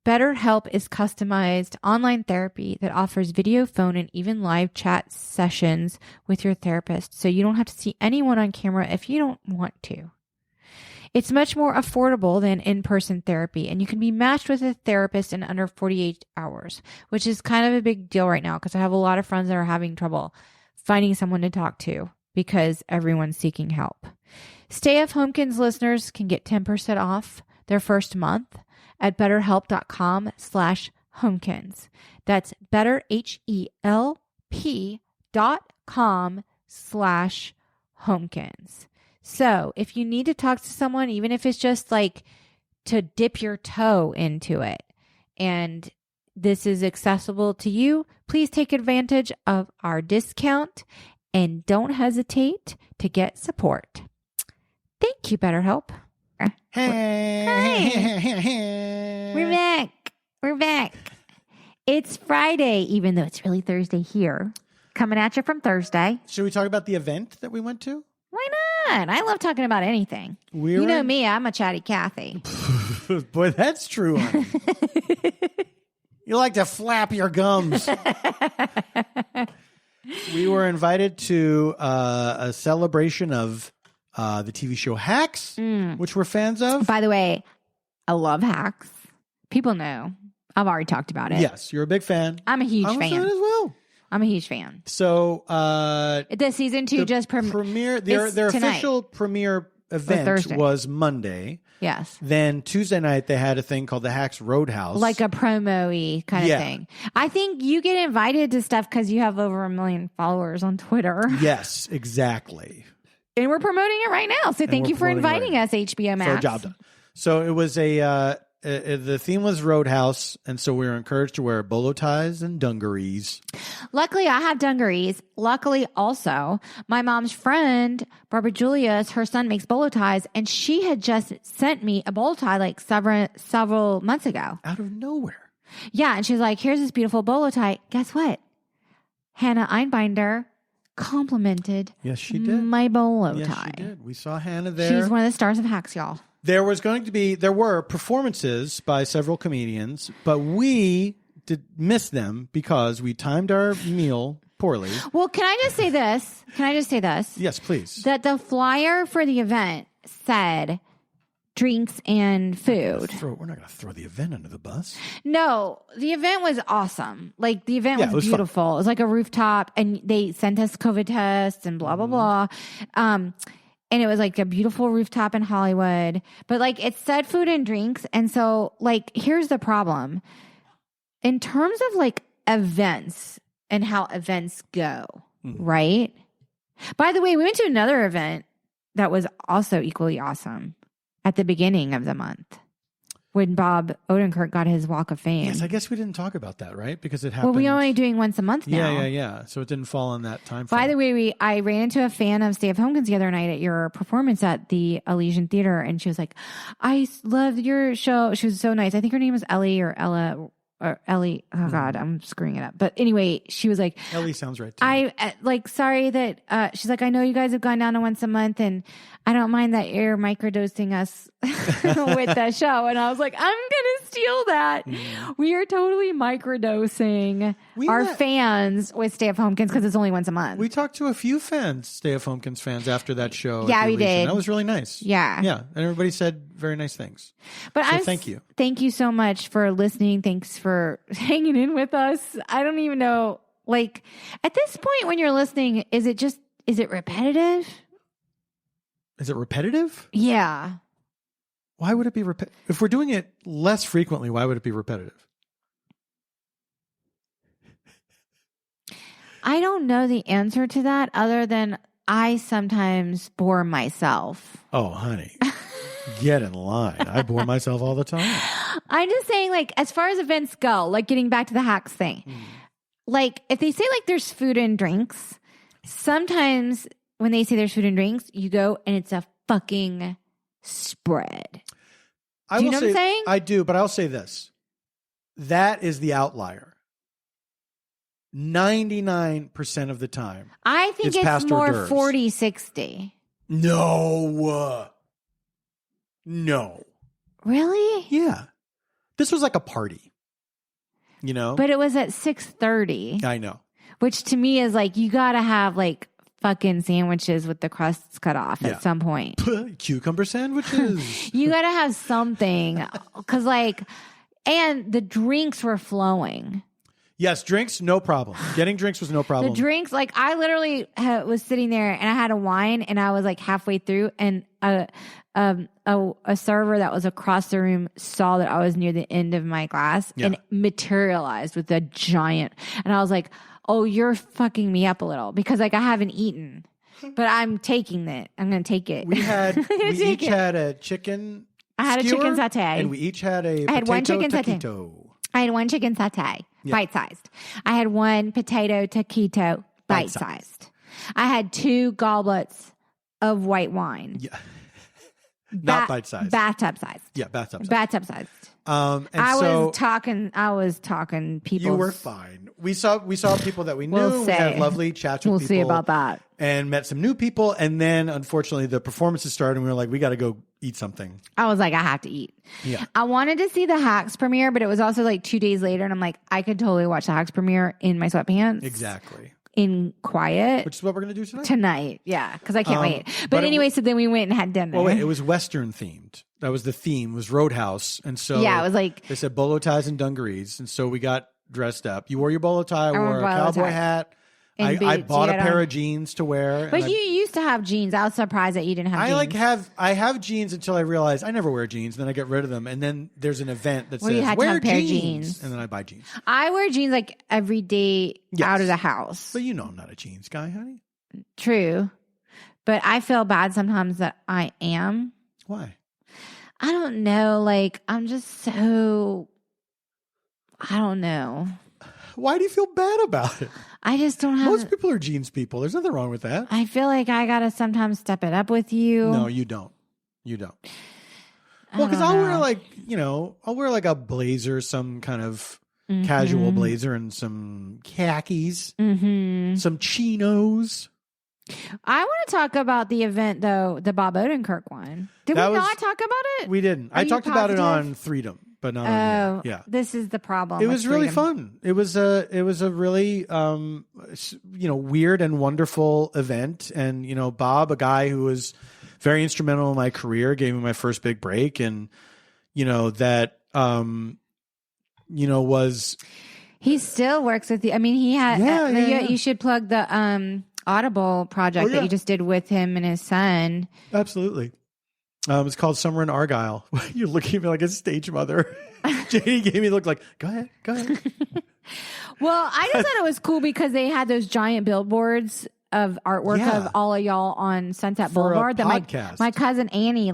BetterHelp is customized online therapy that offers video, phone, and even live chat sessions with your therapist, so you don't have to see anyone on camera if you don't want to. It's much more affordable than in-person therapy, and you can be matched with a therapist in under 48 hours, which is kind of a big deal right now because I have a lot of friends that are having trouble finding someone to talk to because everyone's seeking help. Stay F Homekins listeners can get 10% off their first month at betterhelp.com/homekins. That's betterhelp.com/homekins. So if you need to talk to someone, even if it's just to dip your toe into it, and this is accessible to you, please take advantage of our discount and don't hesitate to get support. Thank you, BetterHelp. Hi. We're back. It's Friday, even though it's really Thursday here. Coming at you from Thursday. Should we talk about the event that we went to? Why not? I love talking about anything. You know me, I'm a chatty Cathy. Boy, that's true. You like to flap your gums. We were invited to a celebration of the TV show Hacks, which we're fans of. By the way, I love Hacks. People know. I've already talked about it. Yes, you're a big fan. I'm a huge I'm a fan. fan as well. I'm a huge fan. So The season 2 just premiere. Their official premiere event was Monday. Yes. Then Tuesday night they had a thing called the Hacks Roadhouse, like a promo-y kind of thing. I think you get invited to stuff because you have over 1 million followers on Twitter. Yes, exactly. And we're promoting it right now. So thank you for inviting us, HBO Max. For a job done. So it was the theme was Roadhouse, and so we were encouraged to wear bolo ties and dungarees. Luckily, I have dungarees. Luckily, also, my mom's friend, Barbara Julius, her son makes bolo ties, and she had just sent me a bolo tie like several months ago. Out of nowhere. Yeah, and she was like, here's this beautiful bolo tie. Guess what? Hannah Einbinder complimented my bolo tie. She did. We saw Hannah there. She's one of the stars of Hacks, y'all. There were performances by several comedians, but we did miss them because we timed our meal poorly. Well, can I just say this? Yes, please. That the flyer for the event said drinks and food. We're not going to throw the event under the bus. No, the event was awesome. Like, the event was beautiful. Fun. It was like a rooftop, and they sent us COVID tests and blah, blah, blah. And it was like a beautiful rooftop in Hollywood. But like, it said food and drinks. And so, like, here's the problem. In terms of like events and how events go, right? By the way, we went to another event that was also equally awesome at the beginning of the month when Bob Odenkirk got his Walk of Fame. Yes, I guess we didn't talk about that, right? Because it happened. Well, we're only doing once a month now. Yeah. So it didn't fall on that time frame. By the way, I ran into a fan of Stay Homekins the other night at your performance at the Elysian Theater, and she was like, I loved your show. She was so nice. I think her name was Ellie or Ella. Or Ellie, oh God, I'm screwing it up. But anyway, she was like, Ellie sounds right to me. Sorry that, she's like, I know you guys have gone down to once a month, and I don't mind that you're microdosing us with the show. And I was like, I'm going to steal that. We are totally microdosing our fans with Stay Homekins because it's only once a month. We talked to a few fans, Stay Homekins fans, after that show. Yeah, we did. That was really nice. Yeah. Yeah. And everybody said very nice things. But thank you. Thank you so much for listening. Thanks for hanging in with us. I don't even know. Like, at this point when you're listening, is it repetitive? Is it repetitive? Yeah. Why would it be repetitive? If we're doing it less frequently, why would it be repetitive? I don't know the answer to that other than I sometimes bore myself. Oh, honey. Get in line. I bore myself all the time. I'm just saying, like, as far as events go, like getting back to the Hacks thing, like if they say like there's food and drinks, sometimes when they say there's food and drinks, you go and it's a fucking spread. Do you know what I'm saying? I do, but I'll say this. That is the outlier. 99% of the time. I think it's more 40-60. No. Really? Yeah. This was like a party. You know? But it was at 6:30. I know. Which to me is like, you got to have like fucking sandwiches with the crusts cut off at some point. Cucumber sandwiches. You got to have something. Because like, and the drinks were flowing. Yes, drinks, no problem. Getting drinks was no problem. The drinks, like I literally was sitting there and I had a wine and I was like halfway through and a server that was across the room saw that I was near the end of my glass and materialized with a giant. And I was like, oh, you're fucking me up a little because like I haven't eaten, but I'm taking it. I'm going to take it. We each had a chicken. I had a chicken satay. And we each had a I had one chicken taquito. Satay. I had one chicken satay, bite-sized. I had one potato taquito, bite-sized. I had 2 goblets of white wine. Yeah. Not bite-sized. Bathtub-sized. Yeah, bathtub-sized. Bathtub-sized. And I so was talking people. you were fine. We saw people that we knew. We'll We had say. lovely chats with We'll people. see about that. And met some new people. And then, unfortunately, the performances started, and we were like, we got to go eat something. I was like, I have to eat. Yeah. I wanted to see the Hacks premiere, but it was also like 2 days later, and I'm like, I could totally watch the Hacks premiere in my sweatpants. Exactly. In quiet. Which is what we're going to do tonight. Tonight. Yeah, because I can't wait. but But anyway, so then we went and had dinner. Well, wait, it was Western themed. That was the theme. It was Roadhouse. And so yeah, it was like they said bolo ties and dungarees. And so we got dressed up. You wore your bolo tie. I wore a cowboy hat. I bought a pair of jeans to wear. But you used to have jeans. I was surprised that you didn't have jeans. I have jeans until I realize I never wear jeans. Then I get rid of them. And then there's an event that says, you had to wear have a pair of jeans. jeans. And then I buy jeans. I wear jeans like every day out of the house. But you know I'm not a jeans guy, honey. True. But I feel bad sometimes that I am. Why? I don't know. Like, I'm just so, I don't know. Why do you feel bad about it? I just don't have. Most people are jeans people. There's nothing wrong with that. I feel like I got to sometimes step it up with you. No, you don't. You don't. Well, because I'll wear I'll wear like a blazer, some kind of casual blazer and some khakis, some chinos. I want to talk about the event, though, the Bob Odenkirk one. Did we not talk about it? We didn't. I talked about it on Freedom, but not on here. Yeah. This is the problem. It was really fun. It was a really weird and wonderful event. And Bob, a guy who was very instrumental in my career, gave me my first big break, and that was. He still works with you. I mean, he had. You should plug the Audible project that you just did with him and his son. Absolutely. It's called Summer in Argyle. You're looking at me like a stage mother. JD gave me a look like, go ahead. Well, I just thought it was cool because they had those giant billboards of artwork of all of y'all on Sunset Boulevard. Podcast. My cousin Annie,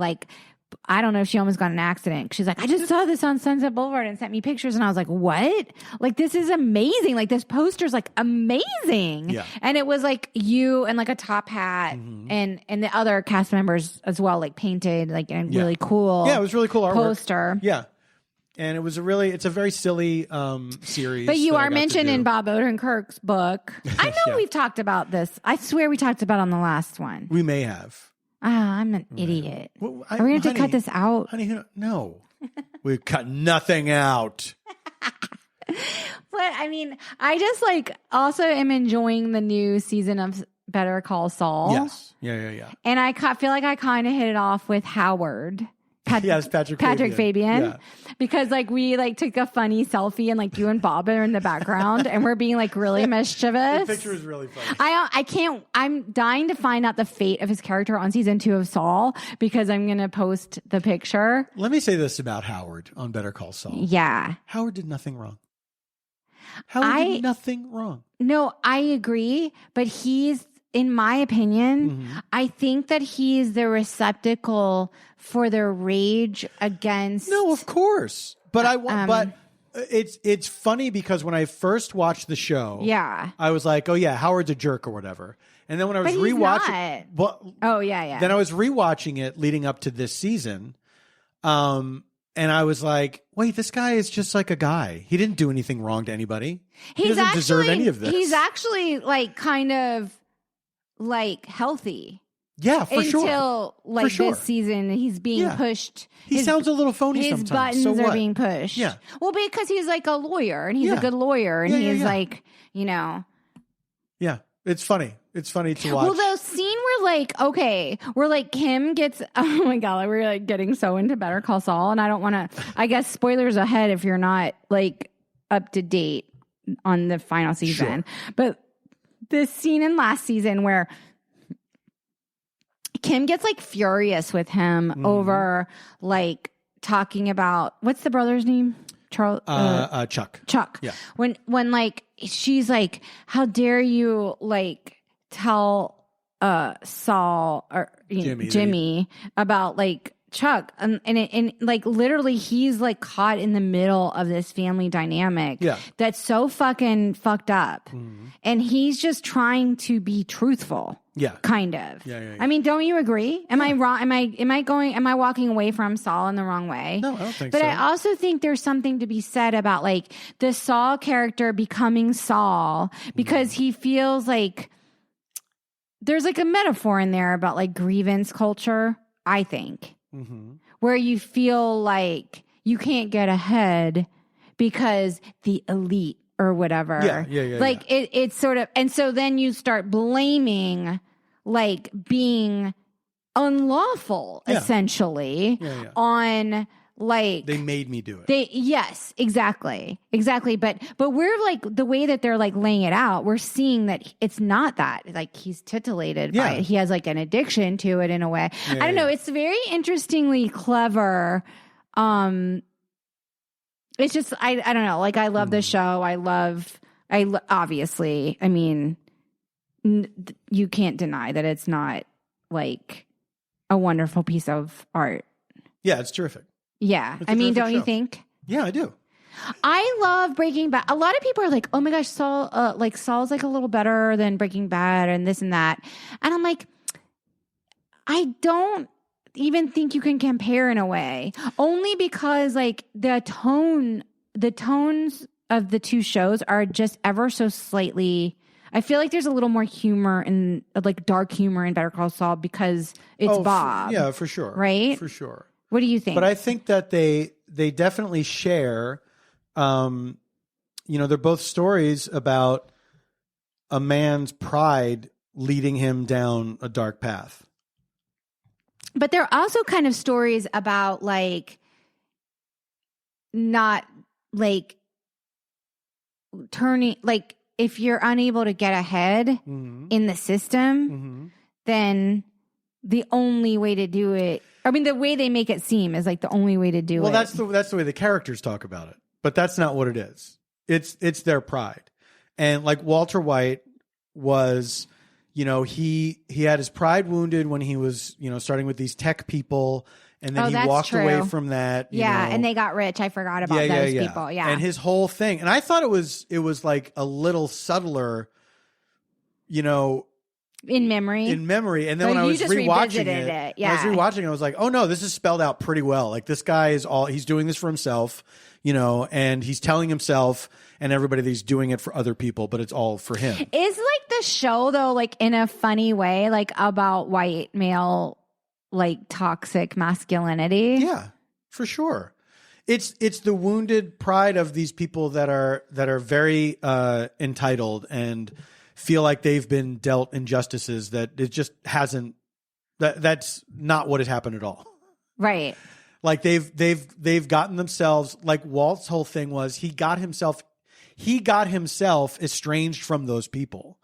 I don't know if she almost got in an accident. She's like, I just saw this on Sunset Boulevard and sent me pictures. And I was like, what? Like, this is amazing. Like, this poster's like amazing. Yeah. And it was like you and like a top hat and the other cast members as well, like painted like in really cool. Yeah, it was really cool artwork. Poster. Yeah. And it's a very silly series. But you are mentioned in Bob Odenkirk's book. I know we've talked about this. I swear we talked about it on the last one. We may have. I'm an idiot. Well, are we going to cut this out? Honey, no. We cut nothing out. But I mean, I just also am enjoying the new season of Better Call Saul. Yes. Yeah. And I feel like I kind of hit it off with Howard. Yes, Patrick Fabian. Yeah. Because we took a funny selfie and you and Bob are in the background and we're being really mischievous. The picture is really funny. I'm dying to find out the fate of his character on season 2 of Saul because I'm going to post the picture. Let me say this about Howard on Better Call Saul. Yeah. Howard did nothing wrong. Howard did nothing wrong. No, I agree, but he's, in my opinion, I think that he's the receptacle for the rage against. No, of course, but but it's funny because when I first watched the show, I was like, oh yeah, Howard's a jerk or whatever. And then when I was rewatching, Then I was rewatching it leading up to this season, and I was like, wait, this guy is just like a guy. He didn't do anything wrong to anybody. He doesn't deserve any of this. He's actually kind of healthy. Yeah, for sure. Until this season, he's being pushed. He sounds a little phony sometimes. His buttons are being pushed. Yeah. Well, because he's a lawyer and he's a good lawyer and he's Yeah, it's funny. It's funny to watch. Well, the scene where Kim gets, oh my God, we're getting so into Better Call Saul and I don't want to, I guess spoilers ahead if you're not up to date on the final season. Sure. But this scene in last season where Kim gets furious with him over talking about, what's the brother's name? Charles Chuck. Chuck. Yeah. When she's how dare you tell Saul or Jimmy about Chuck and literally he's caught in the middle of this family dynamic that's so fucking fucked up and he's just trying to be truthful Yeah. Kind of. Yeah. I mean, don't you agree? Am I wrong? Am I walking away from Saul in the wrong way? No, I don't think but so. I also think there's something to be said about like the Saul character becoming Saul because he feels like there's like a metaphor in there about like grievance culture, I think, where you feel like you can't get ahead because the elite or whatever. Yeah. Like it's sort of, and so then you start blaming like being unlawful essentially on like they made me do it. Yes, exactly. But we're like the way that they're like laying it out, we're seeing that it's not that like he's titillated by it. He has like an addiction to it in a way. I don't know. It's very interestingly clever. It's just I don't know. Like I love the show. Obviously. I mean, you can't deny that it's not like a wonderful piece of art. Yeah, it's terrific. Yeah. It's I mean, don't show. you think? Yeah, I do. I love Breaking Bad. A lot of people are like, "Oh my gosh, Saul's like a little better than Breaking Bad and this and that." And I'm like, I don't even think you can compare in a way. Only because like the tones of the two shows are just ever so slightly. I feel like there's a little more humor and like dark humor in Better Call Saul because it's Bob. For sure. Right? For sure. What do you think? But I think that they definitely share, they're both stories about a man's pride leading him down a dark path. But they're also kind of stories about like not like turning, like if you're unable to get ahead in the system, then the only way to do it, I mean, the way they make it seem is like the only way to do it. Well, that's the way the characters talk about it, but that's not what it is. It's their pride. And like Walter White was, he had his pride wounded when he was, starting with these tech people, and then he walked away from that. And they got rich. I forgot about those people. Yeah. And his whole thing, and I thought it was like a little subtler, in memory. And then when I was rewatching it, I was like, oh no, this is spelled out pretty well. Like this guy he's doing this for himself, and he's telling himself and everybody that he's doing it for other people, but it's all for him. Is like the show though, like in a funny way, like about white male, like toxic masculinity? Yeah, for sure. It's the wounded pride of these people that are very entitled and feel like they've been dealt injustices that it just hasn't. That's not what has happened at all. Right. Like they've gotten themselves, like Walt's whole thing was he got himself estranged from those people.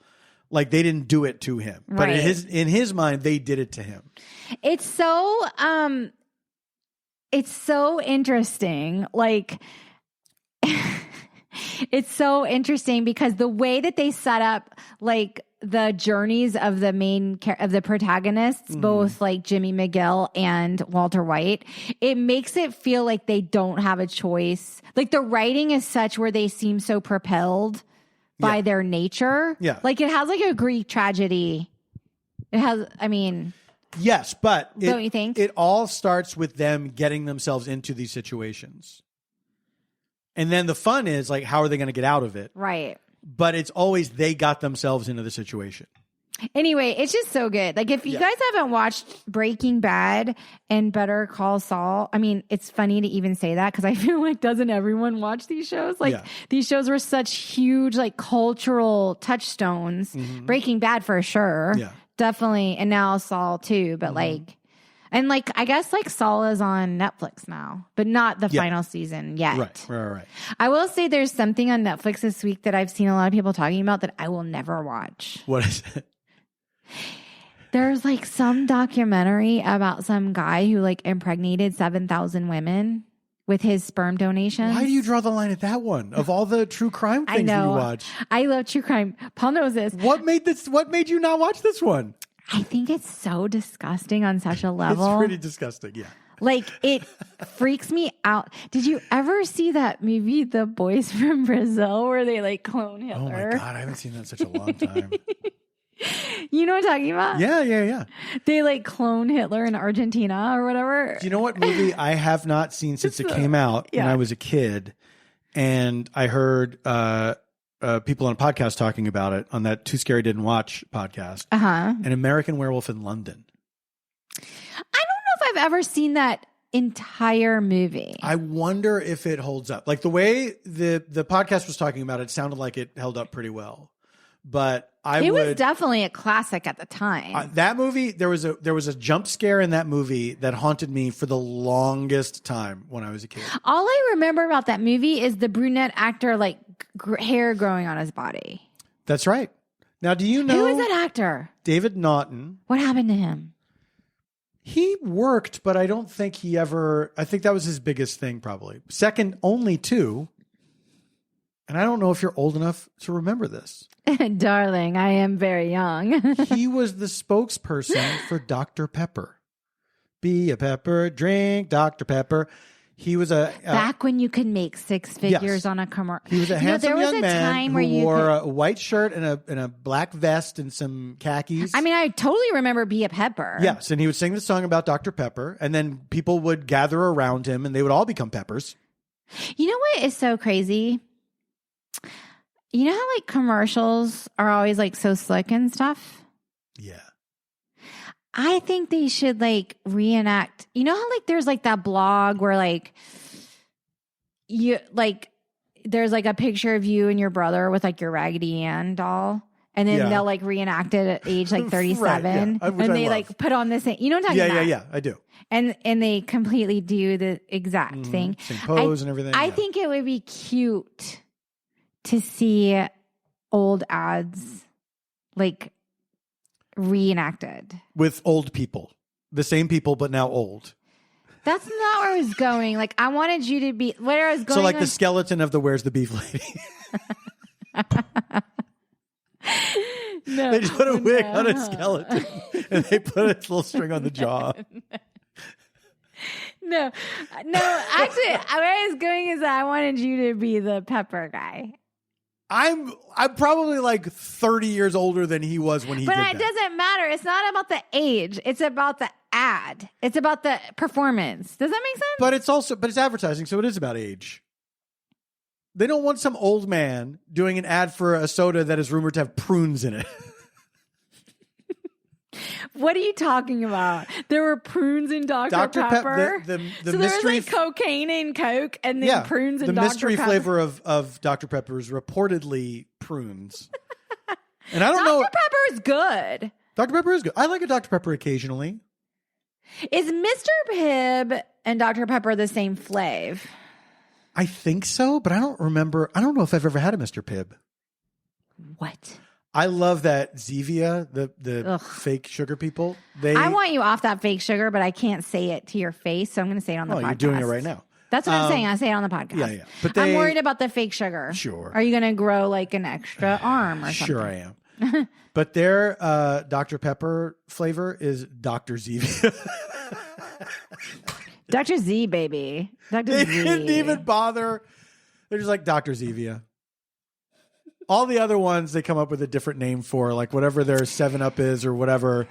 Like they didn't do it to him, but in his mind they did it to him. It's so interesting. Like it's so interesting because the way that they set up like the journeys of the protagonists, both like Jimmy McGill and Walter White, it makes it feel like they don't have a choice. Like the writing is such where they seem so propelled by their nature. Yeah. Like it has like a Greek tragedy. It has, I mean. Yes, but don't you think? It all starts with them getting themselves into these situations. And then the fun is like, how are they going to get out of it? Right. But it's always they got themselves into the situation. Anyway, it's just so good. Like if you guys haven't watched Breaking Bad and Better Call Saul, I mean, it's funny to even say that because I feel like doesn't everyone watch these shows? Like these shows were such huge like cultural touchstones. Breaking Bad for sure. Yeah. Definitely. And now Saul too. But like, and like, I guess like Saul is on Netflix now, but not the final season yet. Right. I will say there's something on Netflix this week that I've seen a lot of people talking about that I will never watch. What is it? There's like some documentary about some guy who like impregnated 7,000 women with his sperm donations. Why do you draw the line at that one? Of all the true crime things that you watch. I love true crime. Paul knows this. What made you not watch this one? I think it's so disgusting on such a level. It's pretty disgusting, yeah. Like, it freaks me out. Did you ever see that movie, The Boys from Brazil, where they like clone Hitler? Oh my God, I haven't seen that in such a long time. You know what I'm talking about? Yeah. They like clone Hitler in Argentina or whatever. Do you know what movie I have not seen since it came out when I was a kid? And I heard people on a podcast talking about it on that Too Scary Didn't Watch podcast. An American Werewolf in London. I don't know if I've ever seen that entire movie. I wonder if it holds up. Like the way the podcast was talking about it sounded like it held up pretty well. But it was definitely a classic at the time. That movie, there was a jump scare in that movie that haunted me for the longest time when I was a kid. All I remember about that movie is the brunette actor, like hair growing on his body. That's right. Now, do you know who is that actor? David Naughton. What happened to him? He worked, but I don't think he ever. I think that was his biggest thing, probably second only to. And I don't know if you're old enough to remember this. Darling, I am very young. He was the spokesperson for Dr. Pepper. Be a pepper, drink Dr. Pepper. He was back when you could make six figures on a commercial. He was a handsome young man who wore a white shirt and a black vest and some khakis. I mean, I totally remember Be a Pepper. Yes, and he would sing the song about Dr. Pepper, and then people would gather around him, and they would all become peppers. You know what is so crazy? You know how like commercials are always like so slick and stuff? Yeah. I think they should like reenact. You know how like there's like that blog where like you like there's like a picture of you and your brother with like your Raggedy Ann doll, and then they'll like reenact it at age like 37, right, and they like put on this thing. You know what I'm talking about? Yeah, I do. And they completely do the exact thing, same pose and everything. I think it would be cute to see old ads like reenacted with old people, the same people but now old. That's not where I was going. Like I wanted you to be where I was going. So like the skeleton of the Where's the Beef Lady. No, they just put a wig on a skeleton and they put a little string on the jaw. No, actually, where I was going is that I wanted you to be the pepper guy. I'm probably like 30 years older than he was when he did that. But it doesn't matter. It's not about the age. It's about the ad. It's about the performance. Does that make sense? But it's advertising, so it is about age. They don't want some old man doing an ad for a soda that is rumored to have prunes in it. What are you talking about? There were prunes in Dr. Pepper. The so there was like cocaine in Coke and then prunes in Dr. Pepper. The mystery flavor of Dr. Pepper is reportedly prunes. And I don't know. Dr. Pepper is good. Dr. Pepper is good. I like a Dr. Pepper occasionally. Is Mr. Pibb and Dr. Pepper the same flav? I think so, but I don't remember. I don't know if I've ever had a Mr. Pibb. What? I love that Zevia, the fake sugar people. I want you off that fake sugar, but I can't say it to your face, so I'm going to say it on the podcast. You're doing it right now. That's what I'm saying. I say it on the podcast. Yeah. But I'm worried about the fake sugar. Sure. Are you going to grow like an extra arm or something? Sure I am. But their Dr. Pepper flavor is Dr. Zevia. Dr. Z, baby. Dr. They Z. didn't even bother. They're just like Dr. Zevia. All the other ones they come up with a different name for, like whatever their 7-Up is or whatever.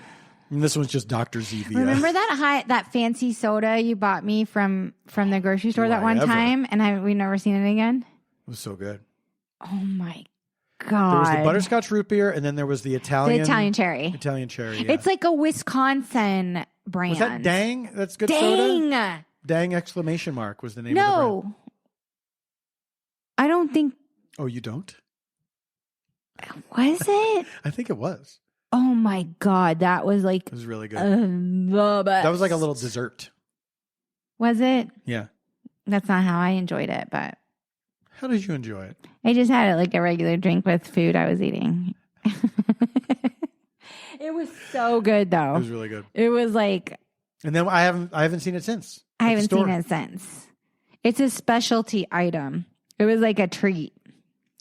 And this one's just Dr. Zevia. Remember that fancy soda you bought me from the grocery store that one time, and we've never seen it again? It was so good. Oh my God. There was the butterscotch root beer, and then there was the Italian cherry. Italian cherry. Yeah. It's like a Wisconsin brand. Was that Dang? That's good Dang. soda? Dang exclamation mark was the name of the brand. No. I don't think. Oh, you don't? Was it? I think it was. Oh my God. That was like. It was really good. The best. That was like a little dessert. Was it? Yeah. That's not how I enjoyed it, but. How did you enjoy it? I just had it like a regular drink with food I was eating. It was so good though. It was really good. It was like. And then I haven't seen it since. I haven't seen it since. It's a specialty item. It was like a treat.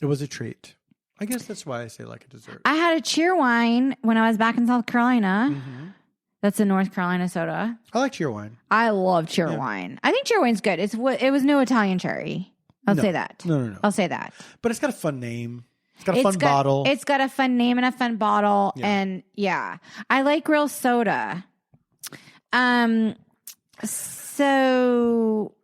It was a treat. I guess that's why I say like a dessert. I had a Cheerwine when I was back in South Carolina. Mm-hmm. That's a North Carolina soda. I like Cheerwine. I love Cheerwine. Yeah. I think Cheerwine's good. It was no Italian cherry. I'll say that. No. I'll say that. But it's got a fun name. It's got a fun bottle. It's got a fun name and a fun bottle. Yeah. And I like real soda. So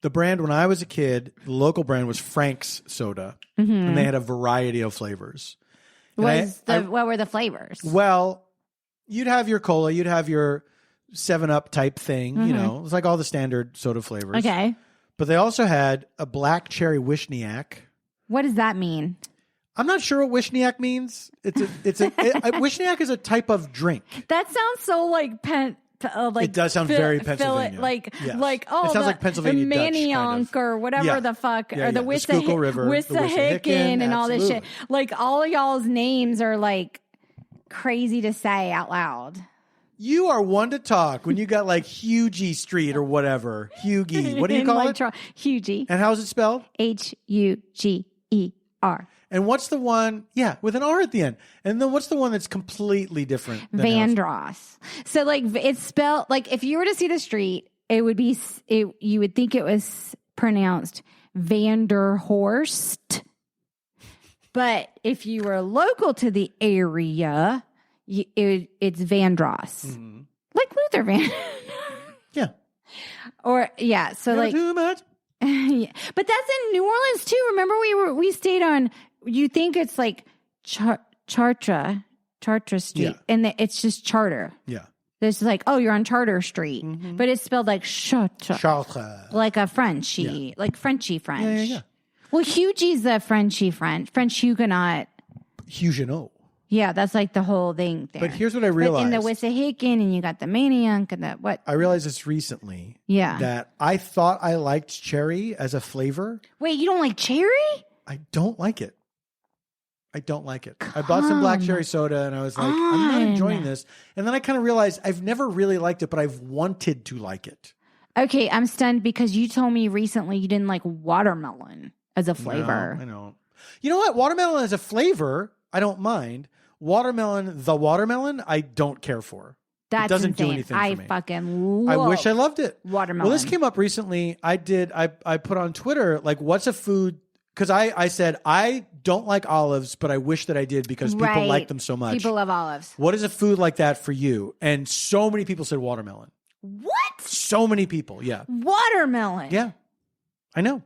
The brand, when I was a kid, the local brand was Frank's Soda. And they had a variety of flavors. what were the flavors? Well, you'd have your cola, you'd have your 7-Up type thing, you know. It was like all the standard soda flavors. Okay. But they also had a black cherry Wishniak. What does that mean? I'm not sure what Wishniak means. Wishniak is a type of drink. That sounds so like It does sound very Pennsylvania. Yes. It sounds like Pennsylvania Dutch, Manioc kind of. or whatever the fuck, or the Schuylkill River, the Wissahickon and all this shit. absolutely. Like all of y'all's names are like crazy to say out loud. You are one to talk when you got like Hugie Street or whatever. Hugie. What do you call it? Hugie. And how's it spelled? Huger. And what's the one? Yeah, with an R at the end. And then what's the one that's completely different? Vandross. So like it's spelled like if you were to see the street, it would be you would think it was pronounced Vanderhorst. But if you were local to the area, it's Vandross. Mm-hmm. Like Luther Van. Yeah. Or so Never like too much. yeah. But that's in New Orleans too. Remember we stayed on, you think it's like Chartres Street, and it's just Charter. Yeah. There's like, oh, you're on Charter Street, but it's spelled like Chartres. like a Frenchy, like Frenchy French. Yeah. Well, Hugie's the Frenchy French Huguenot. Huguenot. Yeah, that's like the whole thing there. But here's what I realized. In the Wissahickon, and you got the Manioc and the what? I realized this recently. Yeah. That I thought I liked cherry as a flavor. Wait, you don't like cherry? I don't like it. I bought some black cherry soda and I was like, I'm not enjoying this. And then I kind of realized I've never really liked it, but I've wanted to like it. Okay, I'm stunned because you told me recently you didn't like watermelon as a flavor. No, I know. You know what? Watermelon as a flavor, I don't mind. The watermelon, I don't care for. That's it doesn't insane. do anything for me. I fucking love I wish I loved it. watermelon. Well, this came up recently. I put on Twitter, like, what's a food? Because I said, I don't like olives, but I wish that I did because people like them so much. People love olives. What is a food like that for you? And so many people said watermelon. What? So many people, yeah. Watermelon. Yeah, I know.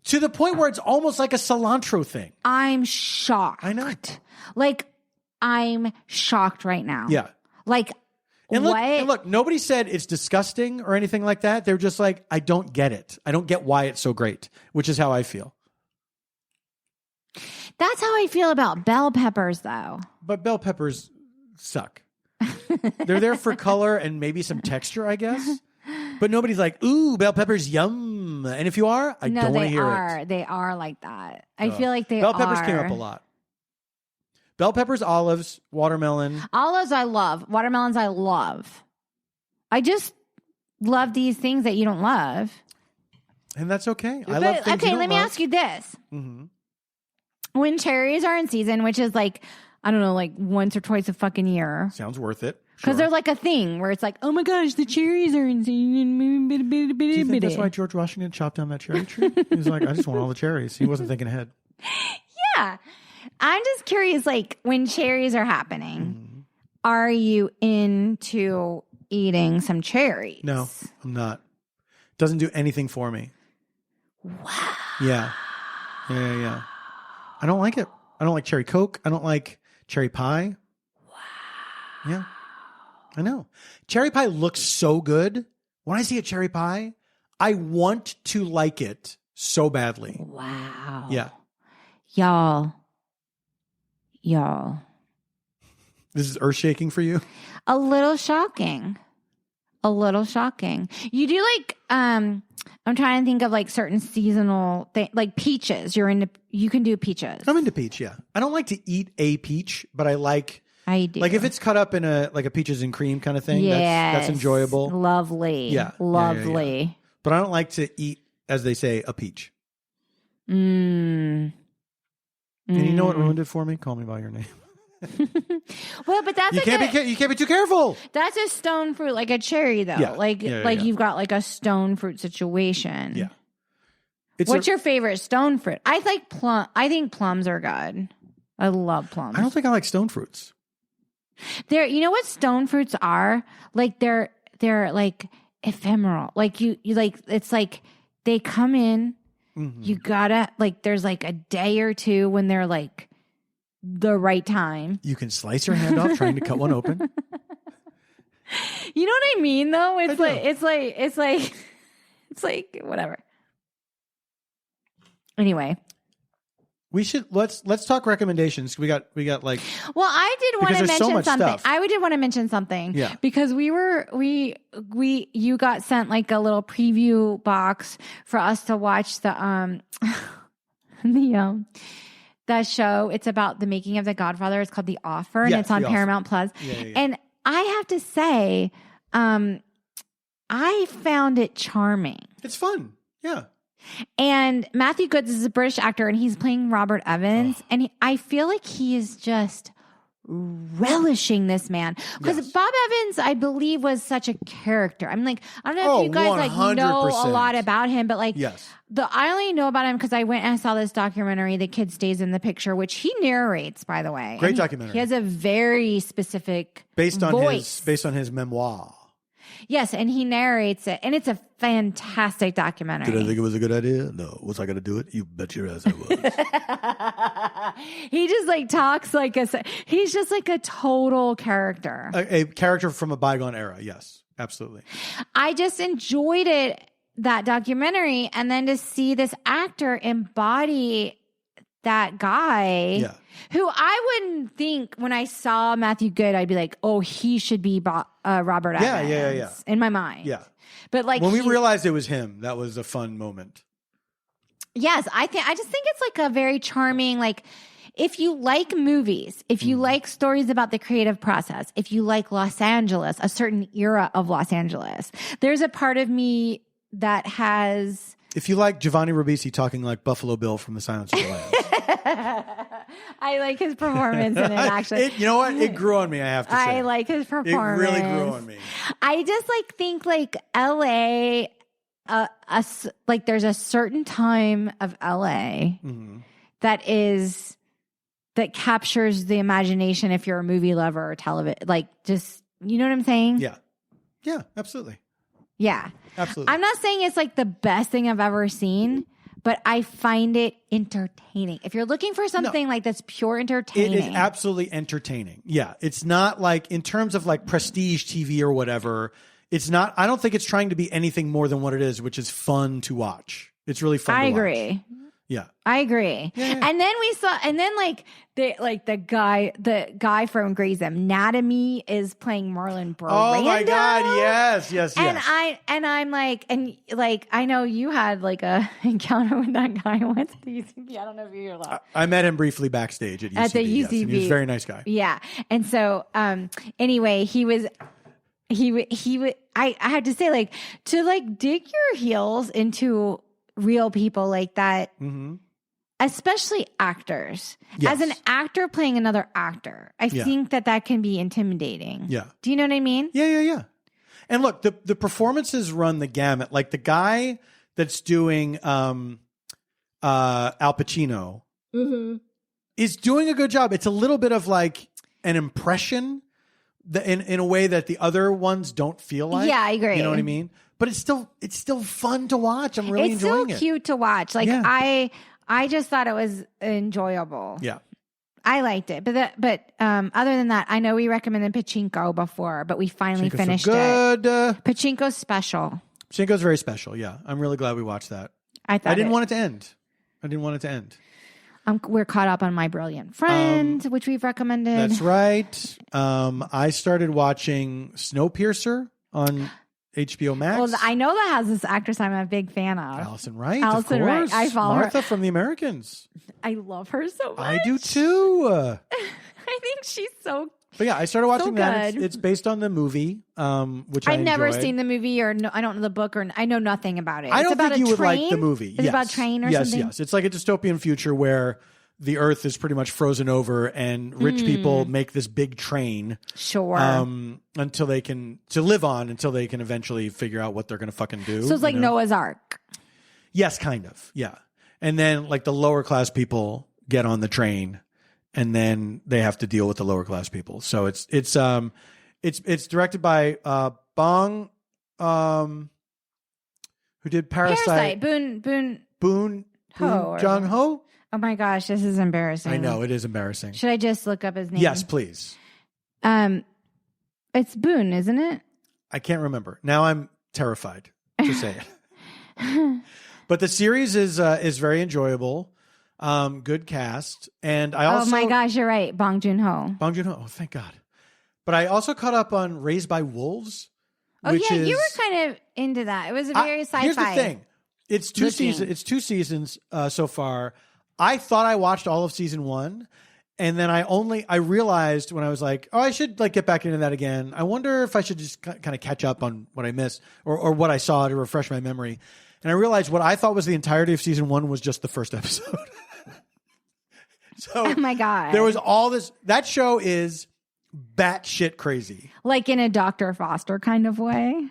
To the point where it's almost like a cilantro thing. I'm shocked. I know. Like, I'm shocked right now. Yeah. Like, And what? look, nobody said it's disgusting or anything like that. They're just like, I don't get it. I don't get why it's so great, which is how I feel. That's how I feel about bell peppers, though. But bell peppers suck. They're there for color and maybe some texture, I guess. But nobody's like, ooh, bell peppers, yum. And if you are, I don't want to hear it. They are like that. I feel like they bell are. Bell peppers came up a lot. Bell peppers, olives, watermelon. Olives I love. Watermelons I love. I just love these things that you don't love. And that's okay. I love things you okay, don't let me love. ask you this. Mm-hmm. When cherries are in season, which is like, I don't know, like once or twice a fucking year. Sounds worth it. Because they're like a thing where it's like, oh my gosh, the cherries are in season. Do you think that's why George Washington chopped down that cherry tree? He's like, I just want all the cherries. He wasn't thinking ahead. Yeah. I'm just curious, like, when cherries are happening, are you into eating some cherries? No, I'm not. Doesn't do anything for me. Wow. Yeah. I don't like it. I don't like cherry Coke. I don't like cherry pie. Wow. Yeah. I know. Cherry pie looks so good. When I see a cherry pie, I want to like it so badly. Wow. Yeah. Y'all. This is earth shaking for you? A little shocking. You do like, I'm trying to think of like certain seasonal things, like peaches. You can do peaches. I'm into peach, yeah. I don't like to eat a peach, but I like, I do. like if it's cut up in a peaches and cream kind of thing, yes. that's enjoyable. Lovely. Yeah. Lovely. Yeah. But I don't like to eat, as they say, a peach. And you know what ruined it for me? Call me by your name. Well, but that's you can't be too careful. That's a stone fruit, like a cherry, though. Yeah. Like you've got like a stone fruit situation. Yeah. What's your favorite stone fruit? I like plum. I think plums are good. I love plums. I don't think I like stone fruits. You know what stone fruits are? Like they're like ephemeral. Like you like it's like they come in. Mm-hmm. You gotta like there's like a day or two when they're like the right time. You can slice your hand off trying to cut one open. You know what I mean though? It's like whatever. Anyway, we should let's talk recommendations. We got like. Well, I did want to mention something. Stuff. I did want to mention something. Yeah. Because you got sent like a little preview box for us to watch that show. It's about the making of The Godfather. It's called The Offer, and it's on Paramount Plus. Yeah. And I have to say, I found it charming. It's fun. Yeah. And Matthew Goods is a British actor, and he's playing Robert Evans. And I feel like he is just relishing this man. Because Bob Evans, I believe, was such a character. I'm like, I don't know if you guys like know a lot about him, but like, I only know about him because I went and I saw this documentary, The Kid Stays in the Picture, which he narrates, by the way. Great documentary. He has a very specific based on voice. Based on his memoir. Yes, and he narrates it, and it's a fantastic documentary. Did I think it was a good idea? No. Was I going to do it? You bet your ass I was. He just like talks like he's just like a total character. A character from a bygone era. Yes, absolutely. I just enjoyed that documentary, and then to see this actor embody that guy who I wouldn't think when I saw Matthew Good, I'd be like, oh, he should be Robert Evans. Yeah. In my mind. Yeah. But like when we realized it was him, that was a fun moment. Yes. I just think it's like a very charming, like if you like movies, if you like stories about the creative process, if you like Los Angeles, a certain era of Los Angeles, there's a part of me that has... If you like Giovanni Ribisi talking like Buffalo Bill from The Silence of the Lambs. I like his performance in it, actually. You know what? It grew on me, I have to say. I like his performance. It really grew on me. I just like think like LA, like there's a certain time of LA that captures the imagination if you're a movie lover or television. Like just, you know what I'm saying? Yeah. Yeah, absolutely. Yeah. Absolutely. I'm not saying it's like the best thing I've ever seen, but I find it entertaining. If you're looking for something like that's pure entertaining. It is absolutely entertaining. Yeah. It's not like in terms of like prestige TV or whatever, it's not, I don't think it's trying to be anything more than what it is, which is fun to watch. It's really fun to watch. I agree. Yeah. I agree. Yeah. And then the guy from Grey's Anatomy is playing Marlon Brando. Oh my God. Yes. And I'm like, I know you had like a encounter with that guy once at the UCB. I don't know if you're allowed. I met him briefly backstage at UCB. At the UCB. Yes, and he was a very nice guy. Yeah. And so, anyway, I had to say like, to like dig your heels into real people like that, especially actors. Yes. As an actor playing another actor, I think that can be intimidating. Yeah. Do you know what I mean? Yeah. And look, the performances run the gamut. Like the guy that's doing Al Pacino is doing a good job. It's a little bit of like an impression in a way that the other ones don't feel like. Yeah, I agree. You know what I mean? But it's still fun to watch. I'm really enjoying it. It's so cute to watch. Like I just thought it was enjoyable. Yeah. I liked it. But other than that, I know we recommended Pachinko before, but we finally finished it. Pachinko's special. Pachinko's very special. Yeah. I'm really glad we watched that. I didn't want it to end. We're caught up on My Brilliant Friend, which we've recommended. That's right. I started watching Snowpiercer on HBO Max. Well, I know that has this actress I'm a big fan of. Allison Wright. Allison of Wright. course. I follow Martha her. from The Americans. I love her so much. I do too. I think she's so. But yeah, I started watching that. Good. It's based on the movie, which I've never enjoyed. seen the movie, or I don't know the book, or I know nothing about it. I It's don't about think you a would train? like the movie. Is it about a train or something? Yes. It's like a dystopian future where the Earth is pretty much frozen over, and rich people make this big train. Sure. Until they can eventually figure out what they're going to fucking do. So it's like Noah's Ark. Yes, kind of. Yeah. And then like the lower class people get on the train and then they have to deal with the lower class people. So it's directed by Bong who did Parasite. Boon Jong-ho? Oh my gosh, this is embarrassing. I know, it is embarrassing. Should I just look up his name? Yes, please. It's Boone, isn't it? I can't remember. Now I'm terrified to say it. But the series is very enjoyable. Good cast. And I also... Oh my gosh, you're right. Bong Joon-ho. Bong Joon-ho. Oh, thank God. But I also caught up on Raised by Wolves. Oh yeah, you were kind of into that. It was a very sci-fi. Here's the thing. It's two seasons. It's 2 seasons so far. I thought I watched all of season 1. And then I realized when I was like, oh, I should like get back into that again. I wonder if I should just kind of catch up on what I missed or what I saw to refresh my memory. And I realized what I thought was the entirety of season 1 was just the first episode. So oh my God. There was all this. That show is batshit crazy. Like in a Dr. Foster kind of way.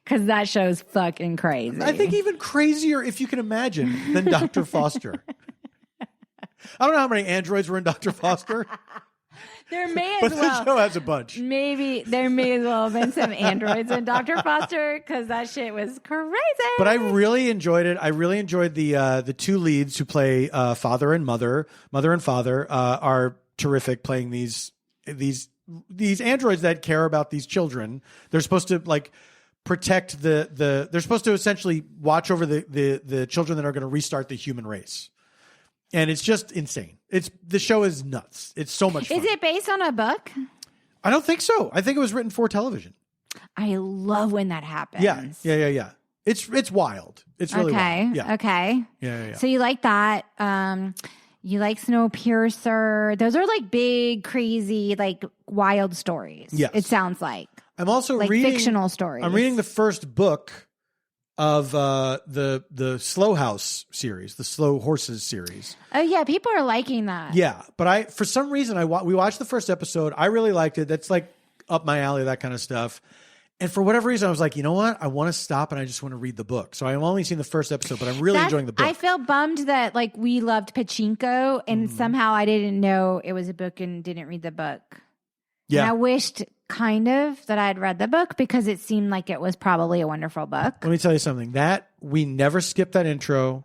Because that show's fucking crazy. I think even crazier, if you can imagine, than Dr. Foster. I don't know how many androids were in Dr. Foster. There may but as well. The show has a bunch. Maybe there may as well have been some androids in Dr. Foster because that shit was crazy. But I really enjoyed it. I really enjoyed the 2 leads who play father and mother and father are terrific playing these androids that care about these children. They're supposed to like protect they're supposed to essentially watch over the children that are going to restart the human race. And it's just insane. The show is nuts. It's so much fun. Is it based on a book? I don't think so. I think it was written for television. I love when that happens. Yeah. It's wild. It's really wild. Yeah. Okay. Yeah. So you like that. You like Snowpiercer. Those are like big, crazy, like wild stories. Yes. It sounds like. I'm also like reading fictional stories. I'm reading the first book of the Slow House series, the Slow Horses series. Oh yeah, people are liking that. Yeah, but for some reason we watched the first episode. I really liked it. That's like up my alley, that kind of stuff. And for whatever reason, I was like, you know what? I want to stop and I just want to read the book. So I'm only seeing the first episode, but I'm really enjoying the book. I feel bummed that like we loved Pachinko and somehow I didn't know it was a book and didn't read the book. Yeah, and I wished kind of that I had read the book because it seemed like it was probably a wonderful book. Let me tell you something. That we never skipped that intro.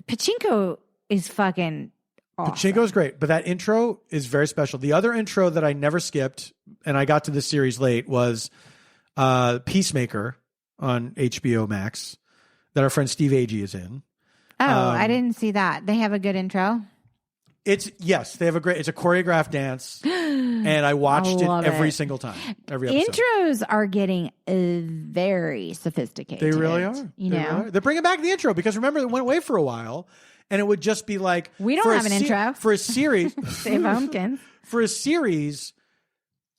Pachinko is fucking awesome. Pachinko is great, but that intro is very special. The other intro that I never skipped, and I got to this series late, was Peacemaker on HBO Max that our friend Steve Agee is in. Oh, I didn't see that. They have a good intro. They have it's a choreographed dance, and I watched it every single time, every episode. Intros are getting very sophisticated. They really are. They're bringing back the intro because remember it went away for a while, and it would just be like we don't have an intro for a series. Save Homekins. For a series,